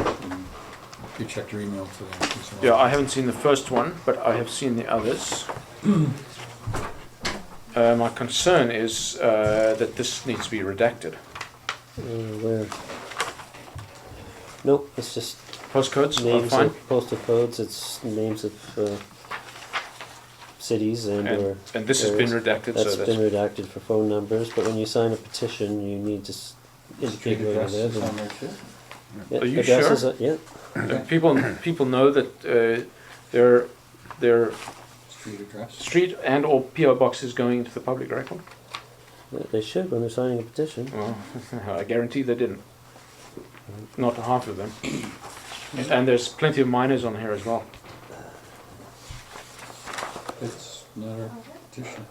You checked your email today as well. Yeah, I haven't seen the first one, but I have seen the others. My concern is that this needs to be redacted. Where? Nope, it's just Postcodes are names fine. of postal codes. It's names of cities and or And this has been areas. redacted, That's so been that's... redacted for phone numbers. But when you sign a petition, you need to indicate where you live. And, yeah, Are you addresses, sure? Yeah. People know that their Street address. street and or PO box is going into the public record. They should when they're signing a petition. Well, I guarantee they didn't. Not half of them. And there's plenty of minors on here as well. It's not our petition.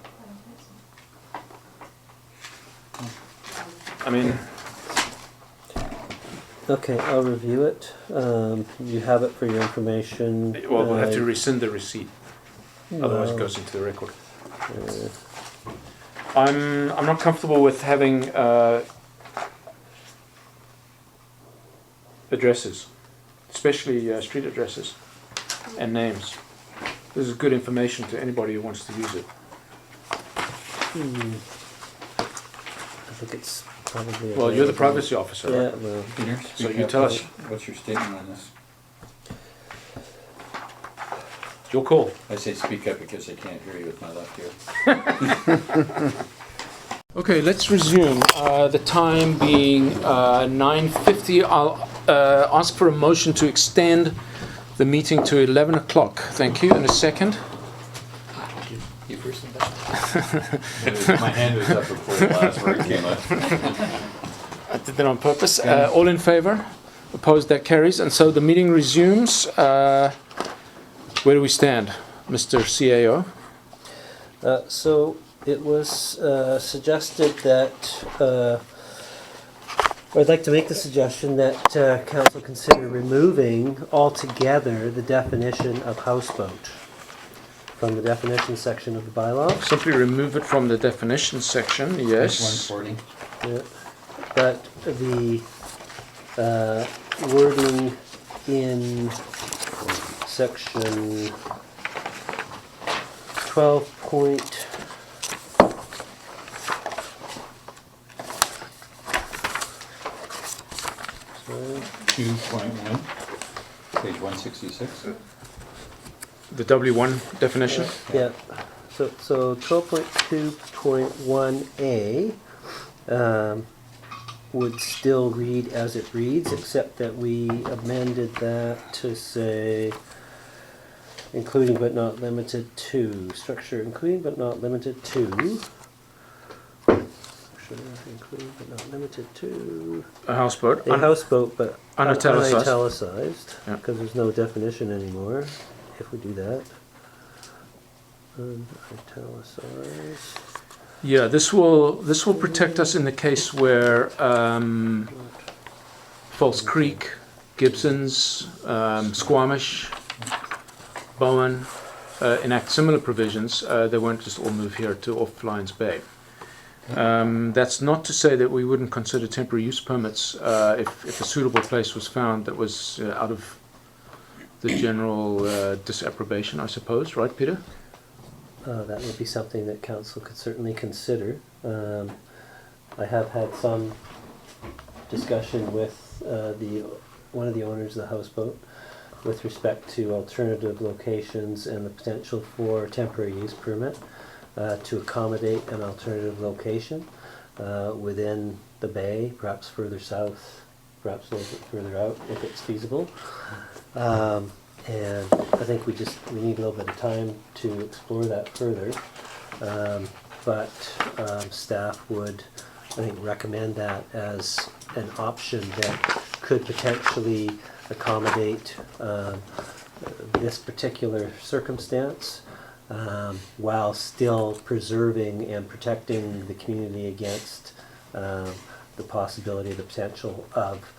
I mean, Okay, I'll review it. You have it for your information. well, we'll have to rescind the receipt, otherwise it well, goes into the record. uh, I'm not comfortable with having addresses, especially street addresses and names. This is good information to anybody who wants to use it. I think it's probably. Well, you're the available. privacy officer, Yeah, right? well, Peter, So speak you up. tell us. What's your statement on this? Your call. I say speak up because I can't hear you with my left ear. Okay, let's resume. The time being 9:50. I'll ask for a motion to extend the meeting to 11 o'clock. Thank you. In a second. You first and My hand was up before the last word came up. I did that on purpose. All in favor? Opposed? That carries. And so the meeting resumes. Where do we stand, Mr. CAO? So it was suggested that, or I'd like to make the suggestion that council consider removing altogether the definition of houseboat from the definition section of the bylaw. Simply remove it from the definition section, yes. 140. Yeah. But the wording in section 12 point sorry. 2.1, page 166. The W1 definition. Yeah, so 12.2.1A would still read as it reads, except that we amended that to say including but not limited to, structure including but not limited to, including but not limited to, A houseboat. a houseboat but unitalicized. unitalicized, Yeah. because there's no definition anymore, if we do that. Unitalicized. Yeah, this will protect us in the case where False Creek, Gibson's, Squamish, Bowen enact similar provisions. They won't just all move here to off Lions Bay. That's not to say that we wouldn't consider temporary use permits if a suitable place was found that was out of the general disapprobation, I suppose, right, Peter? That would be something that council could certainly consider. I have had some discussion with one of the owners of the houseboat with respect to alternative locations and the potential for temporary use permit to accommodate an alternative location within the bay, perhaps further south, perhaps a little bit further out if it's feasible. And I think we need a little bit of time to explore that further. But staff would, I think, recommend that as an option that could potentially accommodate this particular circumstance while still preserving and protecting the community against the possibility, the potential of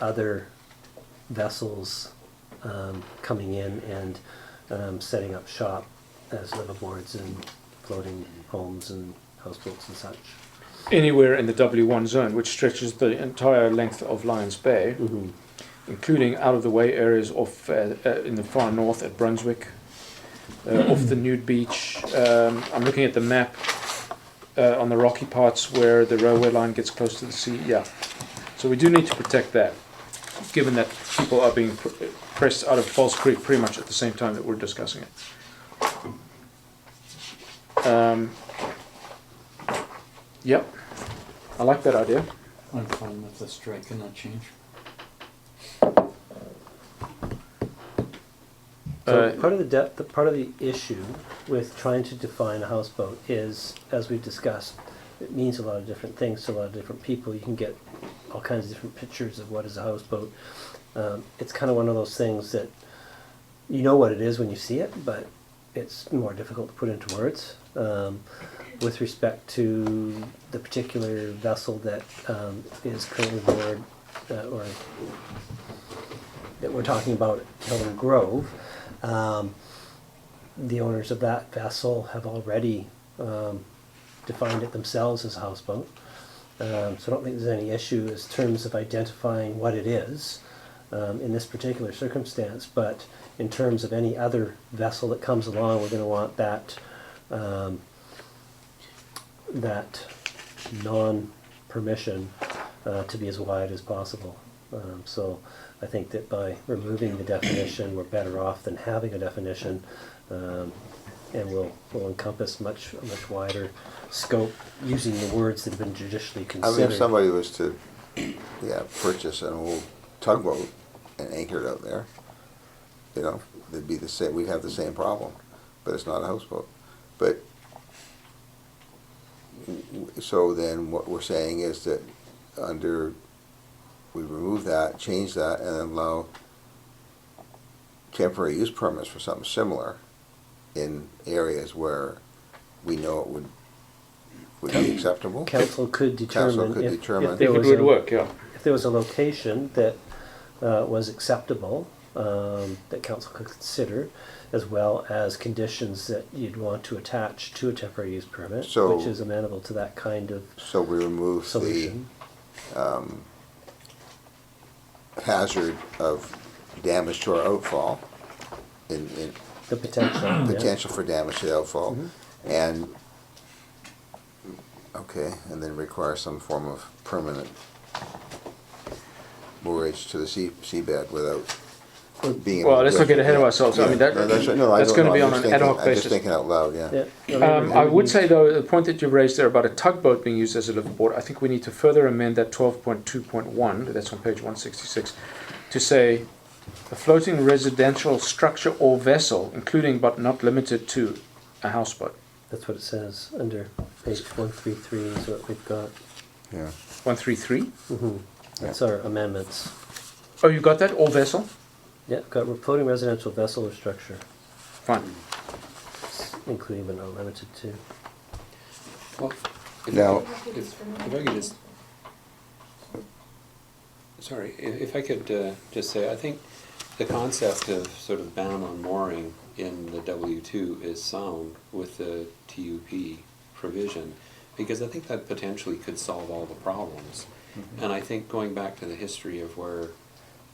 other vessels coming in and setting up shop as liveaboards and floating homes and houseboats and such. Anywhere in the W1 zone, which stretches the entire length of Lions Bay, Mm-hmm. including out-of-the-way areas off in the far north at Brunswick, off the nude beach. I'm looking at the map on the rocky parts where the railway line gets close to the sea. Yeah, so we do need to protect that, given that people are being pressed out of False Creek pretty much at the same time that we're discussing it. Yep, I like that idea. I'm fine with the strike and that change. So part of the issue with trying to define a houseboat is, as we've discussed, it means a lot of different things to a lot of different people. You can get all kinds of different pictures of what is a houseboat. It's kind of one of those things that you know what it is when you see it, but it's more difficult to put into words. with respect to the particular vessel that is currently moored, or that we're talking about at Hilton Grove, the owners of that vessel have already defined it themselves as a houseboat. So I don't think there's any issue in terms of identifying what it is in this particular circumstance, but in terms of any other vessel that comes along, we're going to want that that non-permission to be as wide as possible. So I think that by removing the definition, we're better off than having a definition, and will encompass a much wider scope using the words that have been judicially I considered. mean, if somebody was to, purchase an old tugboat and anchor it out there, they'd be the same, we'd have the same problem, but it's not a houseboat. But, so then what we're saying is that we remove that, change that, and allow temporary use permits for something similar in areas where we know it would be acceptable. Council could determine could if determine. there If it was would a- work, yeah. if there was a location that was acceptable, that council could consider, as well as conditions that you'd want to attach to a temporary use permit, So- which is amenable to that kind of So we remove solution. the hazard of damage to our outfall, in The potential. yeah. potential for damage to the outfall, Mhm. and, and then require some form of permanent moorage to the seabed without being able to. Well, let's not get ahead of ourselves. I mean, No, that's right. No, I that's don't gonna know. be I'm on just an ad hoc thinking- I'm just basis. thinking out loud, yeah. I would say though, the point that you've raised there about a tugboat being used as a liveaboard, I think we need to further amend that 12.2.1, that's on page 166, to say a floating residential structure or vessel, including but not limited to a houseboat. That's what it says under page 133 is what we've got. Yeah. 133? That's our amendments. Oh, you got that? Or vessel? Yeah, got floating residential vessel or structure, Fine. including but not limited to. Well, Now- if I could just, sorry, if I could just say, I think the concept of sort of ban on mooring in the W2 is sound with the TUP provision, because I think that potentially could solve all the problems. And I think going back to the history of where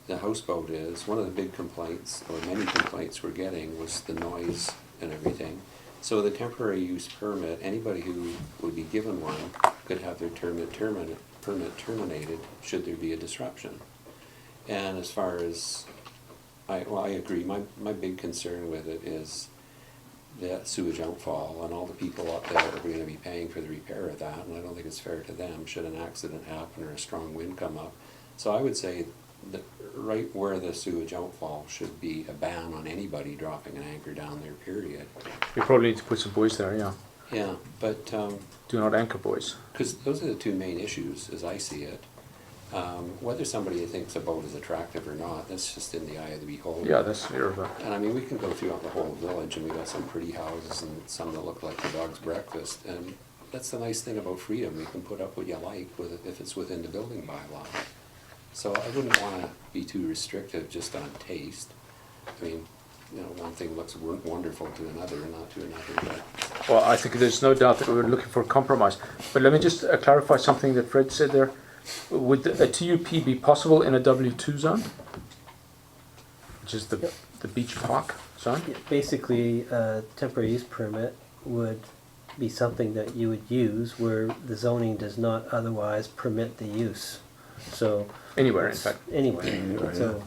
the houseboat is, one of the big complaints, or many complaints we're getting, was the noise and everything. So the temporary use permit, anybody who would be given one could have their permit terminated should there be a disruption. And as far as, I agree, my big concern with it is that sewage outfall, and all the people up there are going to be paying for the repair of that, and I don't think it's fair to them should an accident happen or a strong wind come up. So I would say that right where the sewage outfall should be a ban on anybody dropping an anchor down there, period. We probably need to put some buoys there, yeah. Yeah, but, Do not anchor buoys. because those are the two main issues, as I see it. Whether somebody thinks a boat is attractive or not, that's just in the eye of the beholder. Yeah, that's irrelevant. And I mean, we can go throughout the whole village, and we got some pretty houses and some that look like the dog's breakfast. And that's the nice thing about freedom, you can put up what you like with if it's within the building bylaw. So I wouldn't want to be too restrictive just on taste. I mean, one thing looks wonderful to another and not to another, but Well, I think there's no doubt that we were looking for a compromise. But let me just clarify something that Fred said there. Would a TUP be possible in a W2 zone? Which is the beach park zone? Yeah, basically, a temporary use permit would be something that you would use where the zoning does not otherwise permit the use. So Anywhere, in it's fact. anywhere. So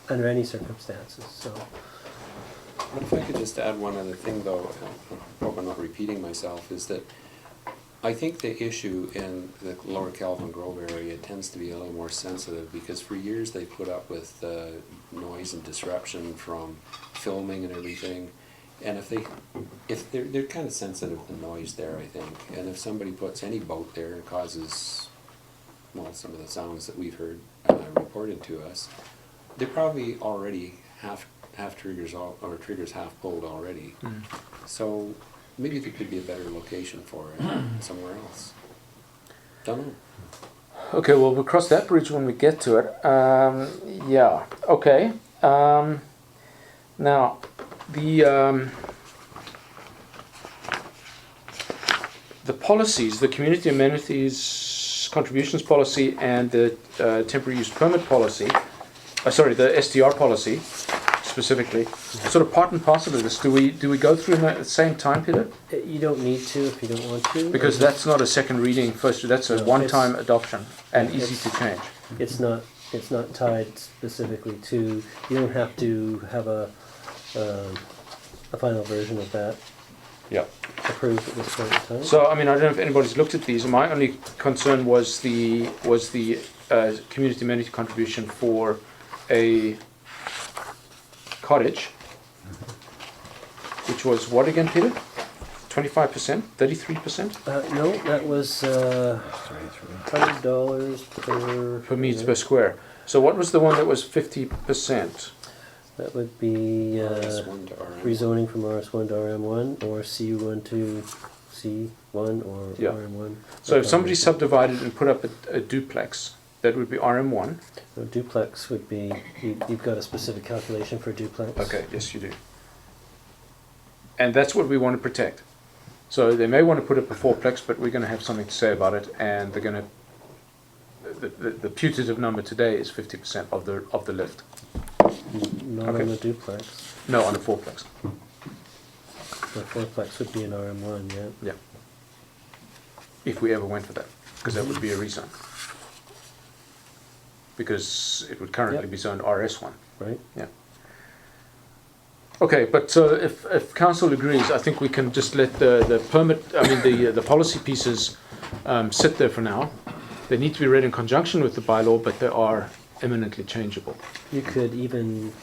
under any circumstances. So what if I could just add one other thing, though, I hope I'm not repeating myself, is that I think the issue in the lower Calvin Grove area tends to be a little more sensitive, because for years they put up with noise and disruption from filming and everything. And if they're kind of sensitive to noise there, I think. And if somebody puts any boat there and causes, well, some of the sounds that we've heard reported to us, they probably already have triggers half pulled already. So Maybe there could be a better location for it somewhere else. Don't know. Okay, well, we'll cross that bridge when we get to it. Yeah, okay. Now, the policies, the community amenities contributions policy and the temporary use permit policy, the STR policy specifically, sort of part and parcel of this. Do we go through them at the same time, Peter? You don't need to if you don't want to. Because that's not a second reading first, that's a No, one-time adoption and yeah, easy to change. It's not tied specifically to, you don't have to have a final version of that Yeah. approved at this point in time. So, I mean, I don't know if anybody's looked at these. My only concern was the community amenity contribution for a cottage, which was what again, Peter? 25%? 33%? No, that was $100 Per meter per square. So what was the one that was 50%? That would be RS1 to RM. rezoning from RS1 to RM1 or CU1 to C1 or Yeah. RM1. So if somebody subdivided and put up a duplex, that would be RM1. A duplex would be, you've got a specific calculation for duplex. Okay, yes you do. And that's what we want to protect. So they may want to put up a fourplex, but we're going to have something to say about it, and they're going to. The putative number today is 50% of the lift. Not Okay. on a duplex. No, on a fourplex. The fourplex would be an RM1, yeah. Yeah. If we ever went for that, because that would be a rezone. Because it would currently Yep. be zoned RS1. Right? Yeah. Okay, but so if council agrees, I think we can just let the permit, I mean the policy pieces sit there for now. They need to be read in conjunction with the bylaw, but they are eminently changeable. You could even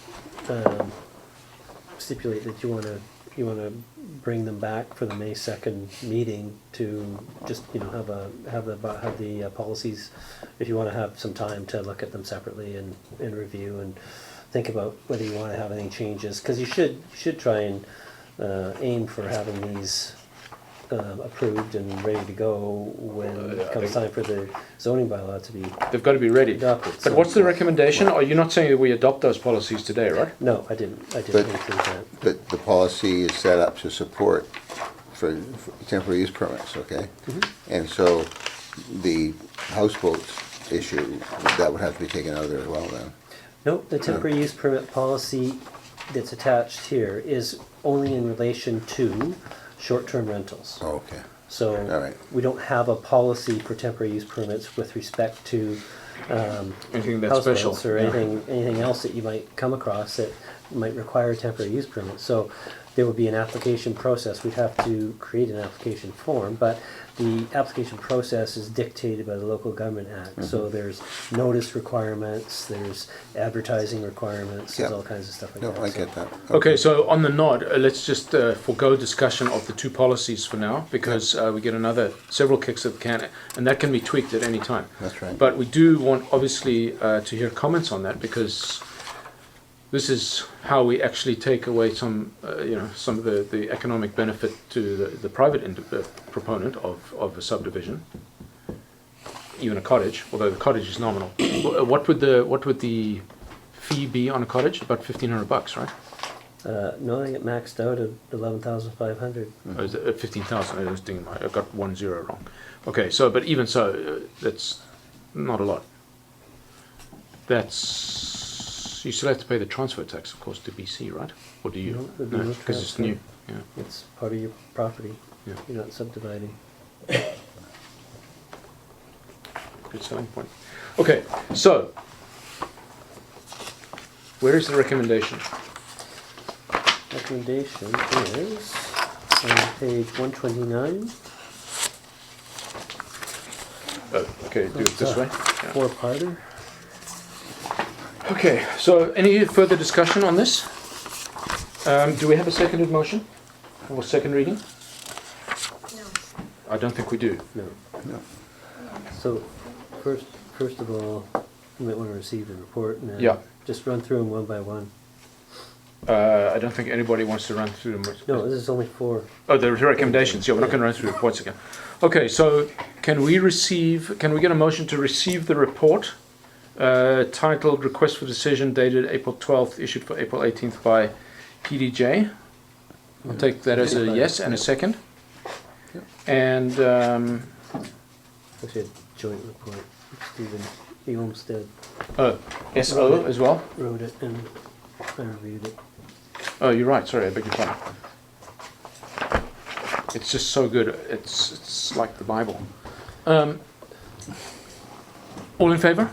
stipulate that you wanna bring them back for the May 2nd meeting to just, have the policies, if you wanna have some time to look at them separately and review and think about whether you wanna have any changes, cause you should try and aim for having these approved and ready to go when it comes time for the zoning bylaw to be They've got to be ready. adopted. But what's the recommendation? Are you not saying that we adopt those policies today, right? No, I didn't But- include that. But the policy is set up to support for temporary use permits, okay? And so the houseboats issue, that would have to be taken out of there as well then. Nope, the temporary use permit policy that's attached here is only in relation to short-term rentals. Oh, okay. So All right. we don't have a policy for temporary use permits with respect to Anything that's special. houseboats or anything else that you might come across that might require a temporary use permit. So there would be an application process. We'd have to create an application form, but the application process is dictated by the Local Government Act. So there's notice requirements, there's advertising requirements, there's Yeah. all kinds of stuff like No, that. I So- get that. Okay, so on the nod, let's just forego discussion of the two policies for now, because we get several kicks at the can, and that can be tweaked at any time. That's right. But we do want, obviously, to hear comments on that, because this is how we actually take away some of the economic benefit to the private proponent of a subdivision, even a cottage, although the cottage is nominal. What would the fee be on a cottage? About $1,500, right? No, I get maxed out at 11,500. Or is it 15,000? I got 1 0 wrong. Okay, so but even so, that's not a lot. You still have to pay the transfer tax, of course, to BC, right? Or do you? No, there'd be no because it's transfer. new. Yeah. It's part of your property. Yeah. You're not subdividing. Good selling point. Okay, so where is the recommendation? Recommendation is on page 129. Okay, do it this way. Yeah. Four-parter. Okay, so any further discussion on this? Do we have a seconded motion or second reading? No. I don't think we do. No. No. So first of all, you might want to receive the report and then Yeah. just run through them one by one. I don't think anybody wants to run through them. No, this is only for, Oh, the recommendations, yeah, we're not gonna run through the reports again. Okay, so can we get a motion to receive the report titled Request for Decision dated April 12th, issued for April 18th by PDJ? I'll take that as a yes and a second. Yep. And, actually a joint report. Stephen E. Olmsted SO as well? wrote it and I reviewed it. Oh, you're right, sorry, I beg your pardon. It's just so good, it's like the Bible. All in favor?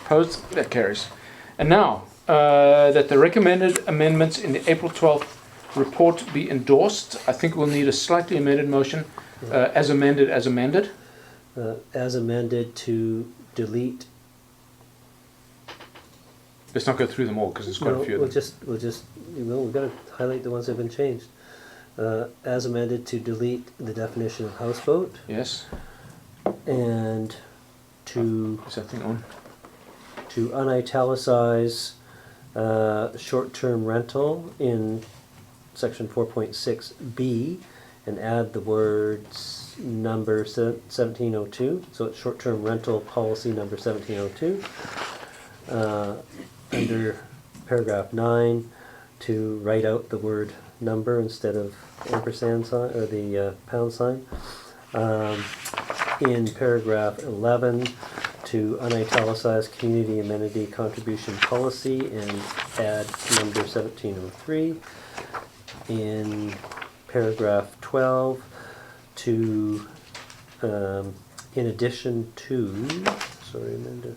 Opposed? That carries. And now, that the recommended amendments in the April 12th report be endorsed, I think we'll need a slightly amended motion, as amended. As amended to delete. Let's not go through them all, because there's quite a few of them. We've got to highlight the ones that have been changed. As amended to delete the definition of houseboat Yes? and to Is that thing on? unitalicize short-term rental in section 4.6B and add the words number 1702. So it's short-term rental policy number 1702. Under paragraph 9, to write out the word number instead of ampersand sign or the pound sign. In paragraph 11, to unitalicize community amenity contribution policy and add number 1703. In paragraph 12, to in addition to, sorry, Amanda,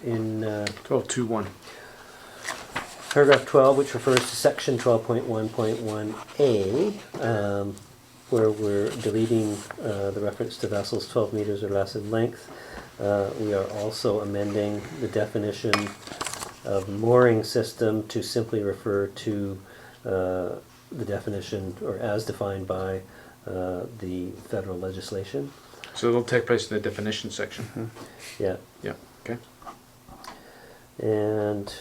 in 12.2.1. paragraph 12, which refers to section 12.1.1A, where we're deleting the reference to vessels 12 meters or less in length. We are also amending the definition of mooring system to simply refer to the definition or as defined by the federal legislation. So it'll take place in the definition section. Mm-hmm. Yeah. Yeah, okay. And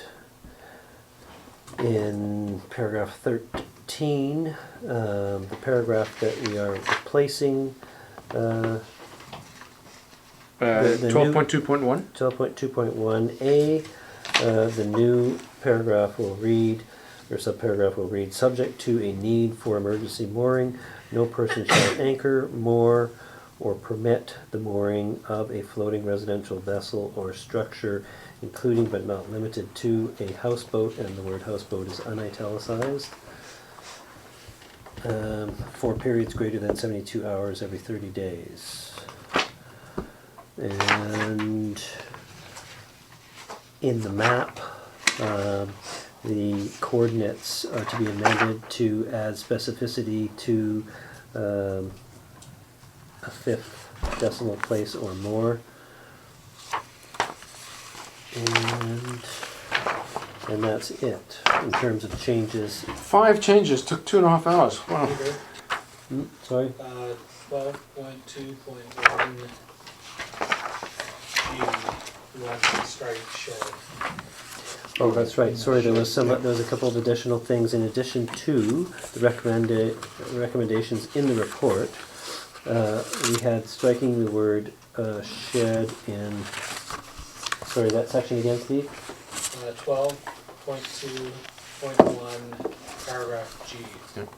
in paragraph 13, the paragraph that we are replacing, the new 12.2.1. 12.2.1A, the new paragraph will read, or subparagraph will read, subject to a need for emergency mooring, no person shall anchor, moor, or permit the mooring of a floating residential vessel or structure, including but not limited to a houseboat, and the word houseboat is unitalicized, for periods greater than 72 hours every 30 days. And in the map, the coordinates are to be amended to add specificity to a fifth decimal place or more. And that's it in terms of changes. 5 changes, took 2.5 hours. Wow. Peter, Sorry? 12.2.1 G, you want to strike shed. Oh, that's right. Sorry, there was a couple of additional things in addition to the recommendations in the report. We had striking the word shed in. Sorry, that section again, Steve? 12.2.1 paragraph G. Yep.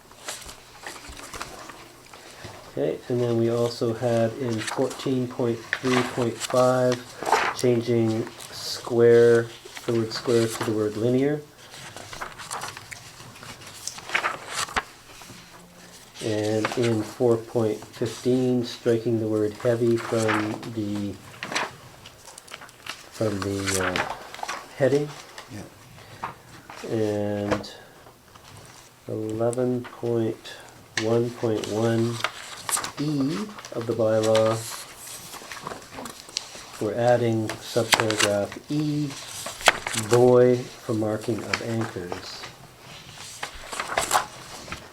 Okay, and then we also had in 14.3.5 changing square, the word square to the word linear. And in 4.15 striking the word heavy from the heading. Yeah. And 11.1.1 E of the bylaw, we're adding subparagraph E, buoy for marking of anchors.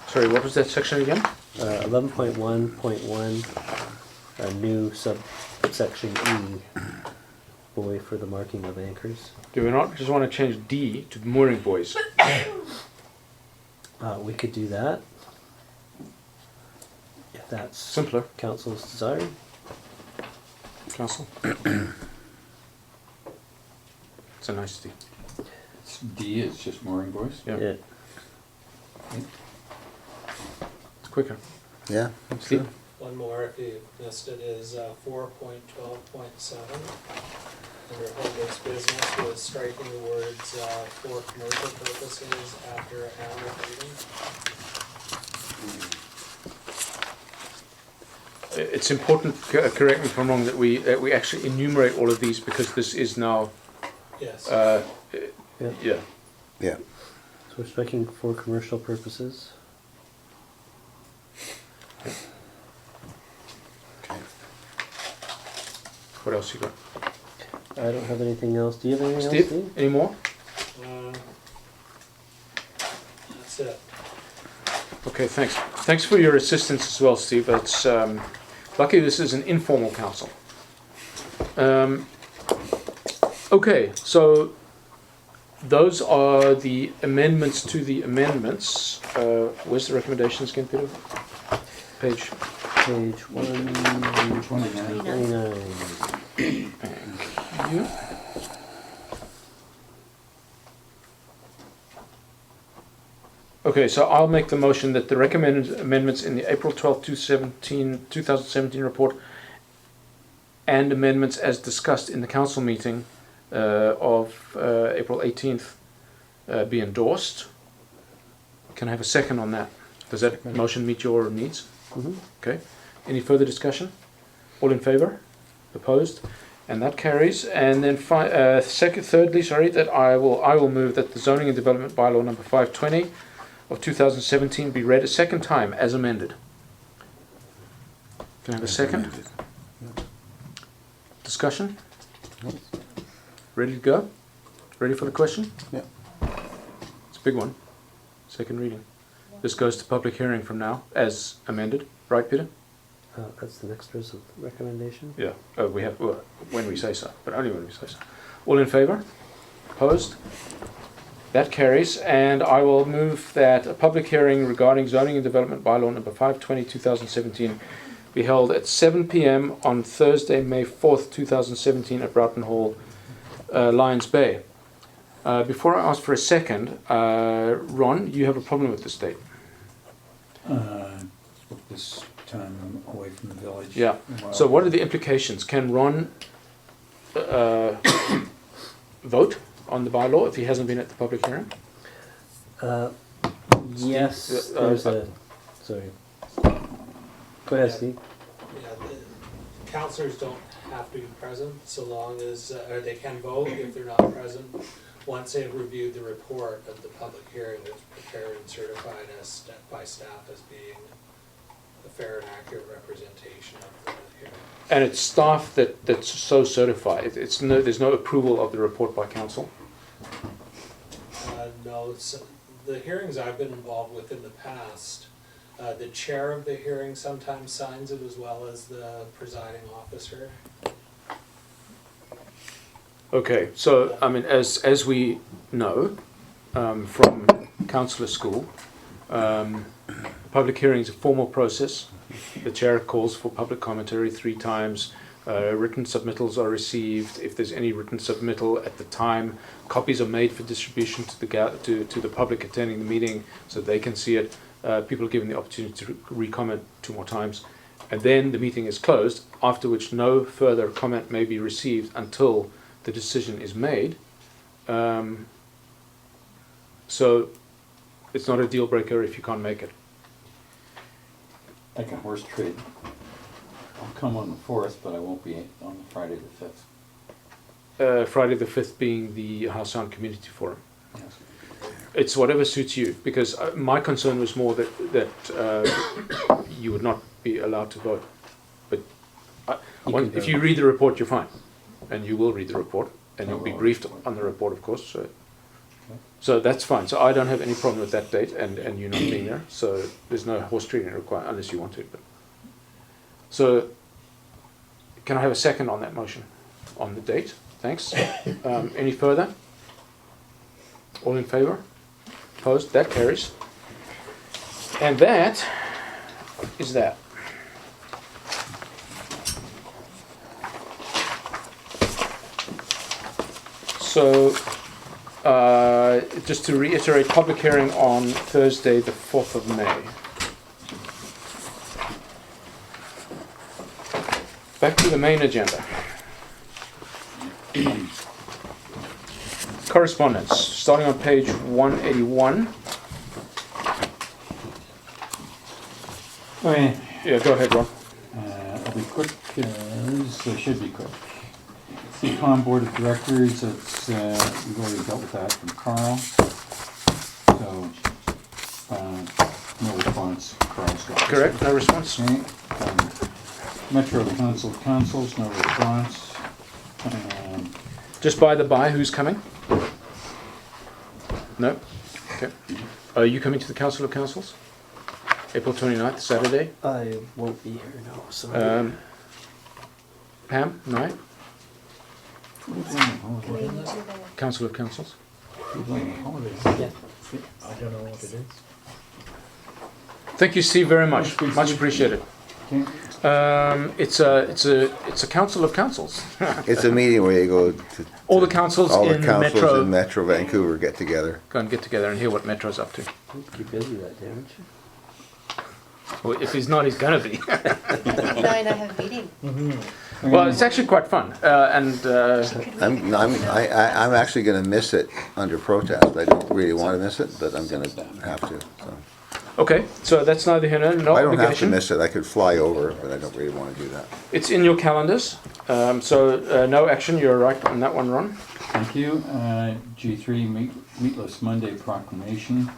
Sorry, what was that section again? 11.1.1, a new subsection E, away for the marking of anchors. Do we not just want to change D to mooring buoys? We could do that. If that's Simpler, council's desire. Council. It's a nice D. D is just mooring buoys? Yeah. Yeah. It's quicker. Yeah, Steve? sure. One more, if you missed it, is 4.12.7. Under home-based business, was striking the words for commercial purposes after animal feeding. It's important, correct me if I'm wrong, that we actually enumerate all of these because this is now, Yes. yeah. Yeah. So we're striking for commercial purposes. Okay. What else you got? I don't have anything else. Do you have anything else, Steve, Steve? any more? That's it. Okay, thanks. Thanks for your assistance as well, Steve. It's lucky this is an informal council. Okay, so those are the amendments to the amendments. Where's the recommendations again, Peter? Page. Page 129. You? Okay, so I'll make the motion that the recommended amendments in the April 12, 2017 report and amendments as discussed in the council meeting of April 18th be endorsed. Can I have a second on that? Does that motion meet your needs? Mm-hmm. Okay. Any further discussion? All in favour? Opposed? And that carries. And then thirdly, that I will move that the zoning and development bylaw number 520 of 2017 be read a second time as amended. Can I have a second? Discussion? Ready to go? Ready for the question? Yeah. It's a big one. Second reading. This goes to public hearing from now as amended. Right, Peter? That's the next recommendation. Yeah. We have when we say so, but only when we say so. All in favour? Opposed? That carries, and I will move that a public hearing regarding zoning and development bylaw number 520/2017 be held at 7 p.m. on Thursday, May 4th, 2017 at Broughton Hall, Lions Bay. Before I ask for a second, Ron, you have a problem with this date? Book this time away from the village. Yeah. Well, So what are the implications? Can Ron vote on the bylaw if he hasn't been at the public hearing? Yes, Steve, there's sorry. Go ahead, Yeah. Steve. Yeah, the councillors don't have to be present so long as, or they can vote if they're not present. Once they've reviewed the report of the public hearing that's prepared and certified by staff as being a fair and accurate representation of the hearing. And it's staff that's so certified. There's no approval of the report by council. No, the hearings I've been involved with in the past, the chair of the hearing sometimes signs it as well as the presiding officer. Okay, so I mean, as we know from councillor school, public hearing is a formal process. The chair calls for public commentary 3 times. Written submittals are received. If there's any written submittal at the time, copies are made for distribution to the public attending the meeting so they can see it. People are given the opportunity to re-comment 2 more times. And then the meeting is closed, after which no further comment may be received until the decision is made. So it's not a deal breaker if you can't make it. Like a horse trade. I'll come on the 4th, but I won't be on Friday the 5th. Friday the 5th being the House Sound Community Forum. Yes. It's whatever suits you, because my concern was more that you would not be allowed to vote. But if you read the report, you're fine. And you will read the report, and you'll be briefed on the report, of course. So that's fine. So I don't have any problem with that date and you not being there. So there's no horse trading required unless you want to. But. So can I have a second on that motion, on the date? Thanks. Any further? All in favor? Opposed? That carries. And that is that. So, just to reiterate, public hearing on Thursday, the 4th of May. Back to the main agenda. Correspondence, starting on page 181. Okay, Yeah, go ahead, Ron. I'll be quick, so should be quick. CCOM Board of Directors, it's, we've already dealt with that from Carl. So, no response, Carl's got this. Correct, no response? Okay, Metro Council of Councils, no response. Just by the by, who's coming? No? Okay. Are you coming to the Council of Councils? April 29th, Saturday? I won't be here, no, so. Pam, no? Going to the Council of Councils? Yeah. I don't know what it is. Thank you, Steve, very much. Thanks, Much Steve. appreciated. Okay. It's a Council of Councils. It's a meeting where you go to. All the councils All the in councils Metro in Metro Vancouver get together. go and get together and hear what Metro's up to. Keep busy that day, aren't you? Well, if he's not, he's gonna be. 9, I have a meeting. Well, it's actually quite fun, I'm actually gonna miss it under protest. I don't really wanna miss it, but I'm gonna have to, so. okay. So that's neither here nor there. No I don't have to obligation. miss it. I could fly over, but I don't really wanna do that. It's in your calendars. No action. You're right on that one, Ron. Thank you. G3 Meatless Monday Proclamation.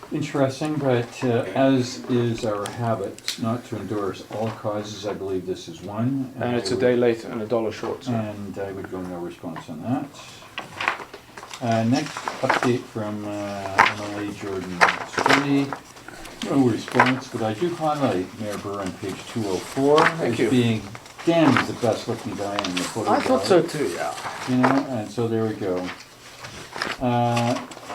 Interesting, but as is our habit, not to endorse all causes, I believe this is one. And it's I a day late and $1 short. So. And I would go no response on that. Next update from MLA Jordan Stoney. No response, but I do highlight Mayor Burr on page 204 Thank as you. being, damn, he's the best looking guy in the photo. I thought so too. Yeah. You know, and so there we go.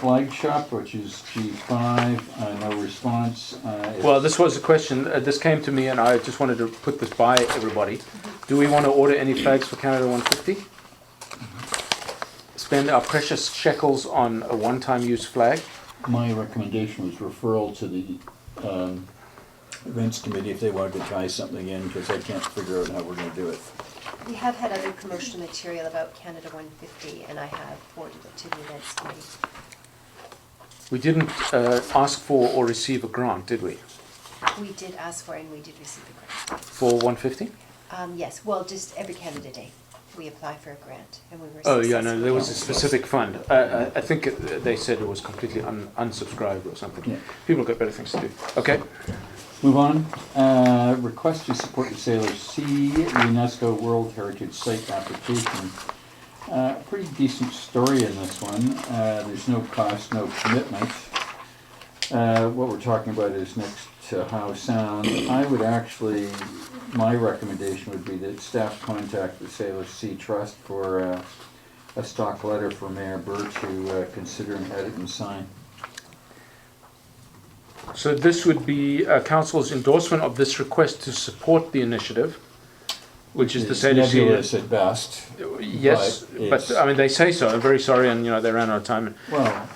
Flag shop, which is G5, no response. Well, this was a question. This came to me, and I just wanted to put this by everybody. Do we want to order any flags for Canada 150? Spend our precious shekels on a one-time use flag? My recommendation was referral to the events committee if they wanted to tie something in, because I can't figure out how we're gonna do it. We have had other promotional material about Canada 150, and I have forwarded it to the events committee. We didn't ask for or receive a grant, did we? We did ask for it, and we did receive a grant. For 150? Yes, well, just every Canada Day, we apply for a grant, and we were Oh, successful. yeah, no, there was a specific fund. I think they said it was completely unsubscribed or something. Yeah. People got better things to do. Okay. Move on. Request to support the Sailor Sea UNESCO World Heritage Site application. Pretty decent story in this one. There's no cost, no commitment. What we're talking about is next to Howe Sound. I would actually, my recommendation would be that staff contact the Sailor Sea Trust for a stock letter for Mayor Burr to consider and edit and sign. So this would be council's endorsement of this request to support the initiative, which is the Sailor Sea. Nebulous at best. Yes, but but it's- I mean, they say so. I'm very sorry, and they ran out of time. Well,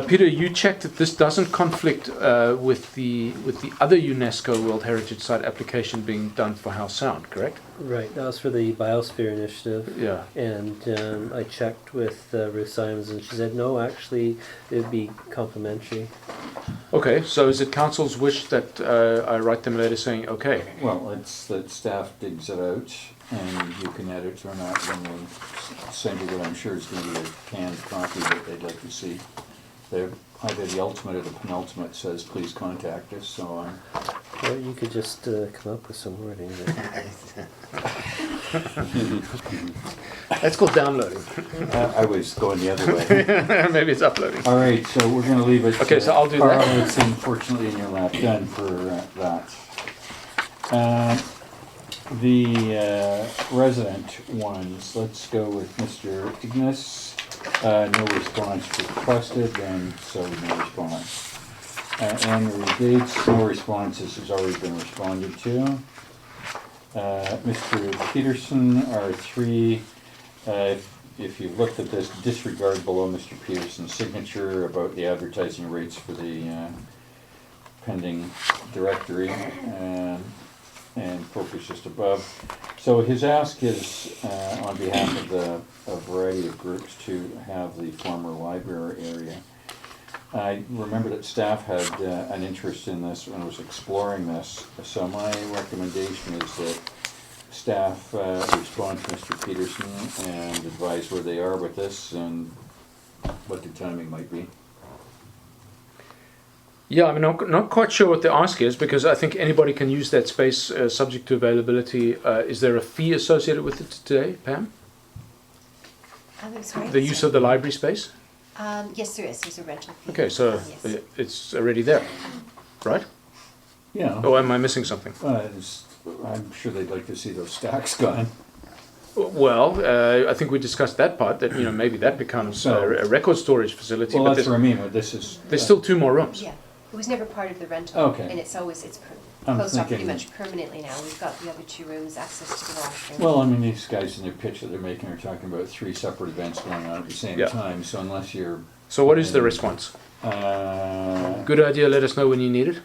Peter, you checked that this doesn't conflict with the other UNESCO World Heritage Site application being done for Howe Sound, correct? Right, that was for the Biosphere Initiative. Yeah. And I checked with Ruth Simons, and she said, no, actually, it'd be complimentary. Okay, so is it council's wish that I write them a letter saying, okay? well, it's that staff digs it out, and you can edit or not, then we'll send you what I'm sure is going to be a canned copy that they'd like to see. They're either the ultimate or the penultimate says, please contact us, so Or you could just come up with some wording. That's called downloading. I was going the other way. Maybe it's uploading. All right, so we're going to leave it. Okay, so I'll do Carl, that. it's unfortunately in your lap, done for that. The resident ones, let's go with Mr. Ignis. No response requested, and so no response. Annual dates, no responses, has already been responded to. Mr. Peterson, R3, if you've looked at this, disregard below Mr. Peterson's signature about the advertising rates for the pending directory, and focus just above. So his ask is on behalf of a variety of groups to have the former library area. I remember that staff had an interest in this and was exploring this, so my recommendation is that staff respond to Mr. Peterson and advise where they are with this and what the timing might be. Yeah, I mean, I'm not quite sure what the ask is, because I think anybody can use that space subject to availability. Is there a fee associated with it today, Pam? I'm sorry? The use of the library space? Yes, there is. There's a rental fee. Okay, so Yes. it's already there, right? Yeah. Or am I missing something? I'm sure they'd like to see those stacks gone. Well, I think we discussed that part, that, maybe that becomes a record storage facility. Well, but that's what I mean, this is. there's still 2 more rooms. Yeah, it was never part of the rental. Okay. And it's I'm closed off pretty thinking- much permanently now. We've got the other 2 rooms, access to the washroom. Well, I mean, these guys in their pitch that they're making are talking about 3 separate events going on at the same Yeah. time, so unless you're. So what is the response? Good idea, let us know when you need it.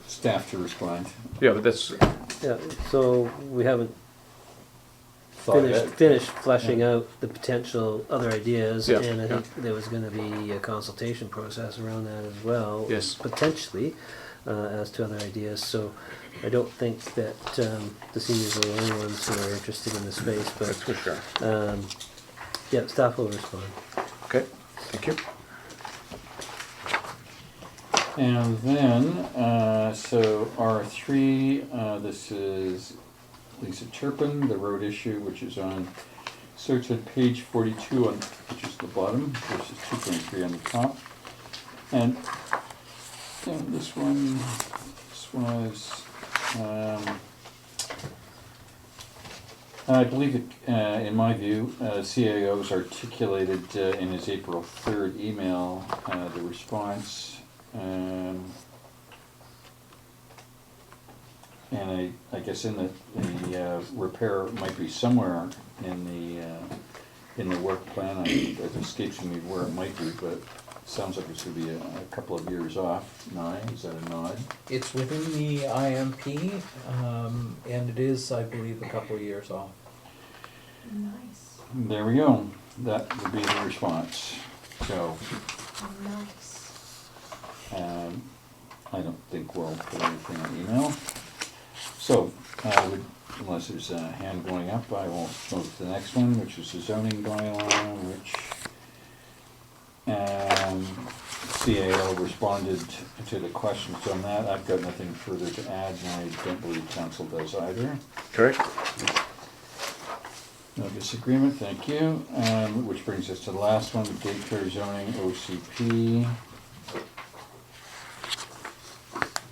Staff to respond. Yeah, but that's, Yeah, so we haven't Thought of it. finished fleshing out the potential other ideas, Yeah, and I yeah. think there was gonna be a consultation process around that as well. Yes. Potentially, as to other ideas, so I don't think that, the seniors are the only ones who are interested in the space, that's but, for sure. yeah, staff will respond. Okay, thank you. And then, so R3, this is Lisa Turpin, the road issue, which is on, starts at page 42, which is the bottom, versus 2.3 on the top. And this one, was, I believe it, in my view, CAO's articulated in his April 3rd email the response. And I guess in the repair might be somewhere in the work plan. It escapes me where it might be, but it sounds like it should be a couple of years off. Is that a nod? It's within the IMP, and it is, I believe, a couple of years off. Nice. There we go. That would be the response. So. Nice. I don't think we'll put anything on email. So, unless there's a hand going up, I will move to the next one, which is the zoning bylaw, which CAO responded to the questions on that. I've got nothing further to add, and I don't believe council does either. Correct. No disagreement, thank you. Which brings us to the last one, the daycare zoning OCP.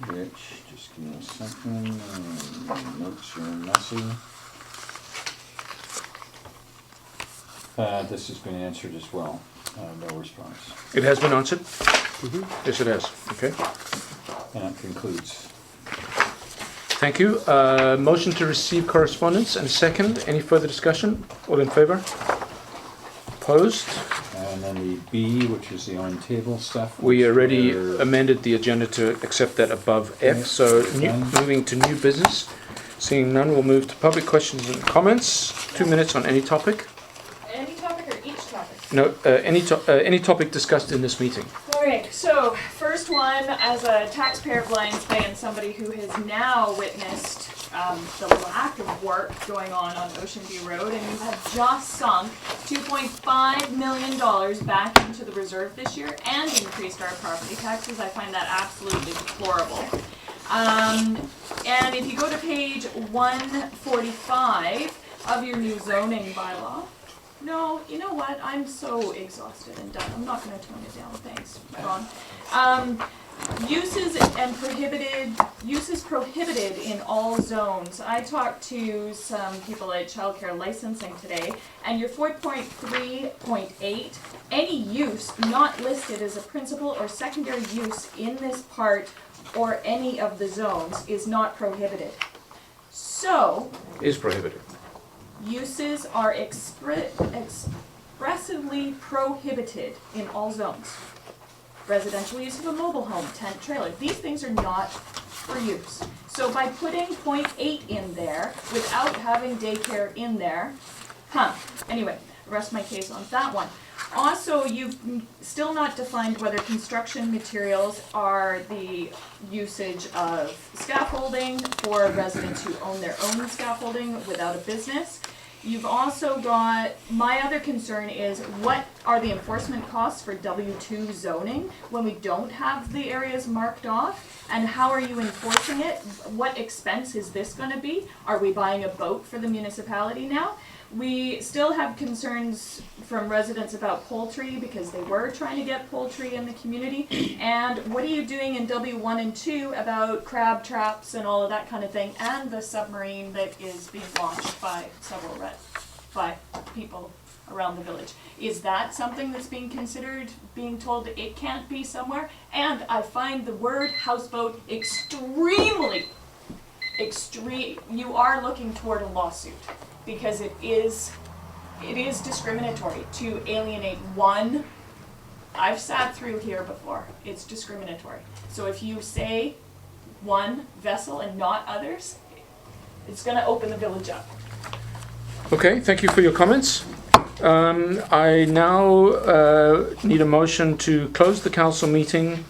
Which, just give me a second, notes are messy. This has been answered as well, no response. It has been answered? Yes, it has. Okay. And that concludes. Thank you. Motion to receive correspondence, and second. Any further discussion? All in favor? Opposed? And then the B, which is the on-table stuff. We which already we're- amended the agenda to accept that above F, so moving to new business. Seeing none, we'll move to public questions and comments. 2 minutes on any topic. Any topic or each topic? No, any topic discussed in this meeting. Okay, so first one, as a taxpayer of Lions Bay and somebody who has now witnessed the lack of work going on Ocean View Road, and you have just sunk $2.5 million back into the reserve this year and increased our property taxes. I find that absolutely deplorable. And if you go to page 145 of your new zoning bylaw, no, you know what? I'm so exhausted and done. I'm not going to tone it down. Thanks, Ron. Uses prohibited in all zones. I talked to some people at childcare licensing today, and your 4.3.8, any use not listed as a principal or secondary use in this part or any of the zones is not prohibited. So, Is prohibited. uses are expressively prohibited in all zones. Residential use of a mobile home, tent, trailer, these things are not for use. So by putting 0.8 in there, without having daycare in there, anyway, rest my case on that one. Also, you've still not defined whether construction materials are the usage of scaffolding for residents who own their own scaffolding without a business. You've also got, my other concern is, what are the enforcement costs for W2 zoning when we don't have the areas marked off? And how are you enforcing it? What expense is this gonna be? Are we buying a boat for the municipality now? We still have concerns from residents about poultry because they were trying to get poultry in the community. And what are you doing in W1 and 2 about crab traps and all of that kind of thing, and the submarine that is being launched by by people around the village? Is that something that's being considered, being told that it can't be somewhere? And I find the word houseboat extreme. You are looking toward a lawsuit, because it is discriminatory to alienate one. I've sat through here before. It's discriminatory. So if you say one vessel and not others, it's going to open the village up. Okay, thank you for your comments. I now need a motion to close the council meeting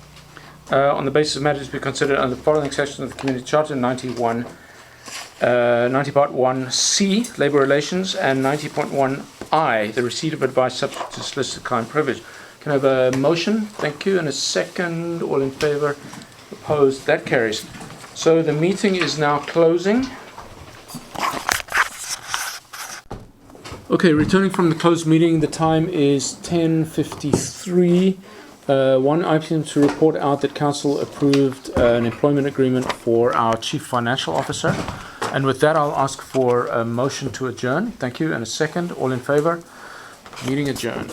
on the basis of matters to be considered under the following sections of the Community Charter: 90 Part 1C, Labour Relations, and 90.1I, the receipt of advice subject to solicited client privilege. Can I have a motion? Thank you. And a second. All in favour? Opposed? That carries. So the meeting is now closing. Okay, returning from the closed meeting, the time is 10:53. One item to report out that Council approved an employment agreement for our Chief Financial Officer. And with that, I'll ask for a motion to adjourn. Thank you. And a second. All in favour? Meeting adjourned.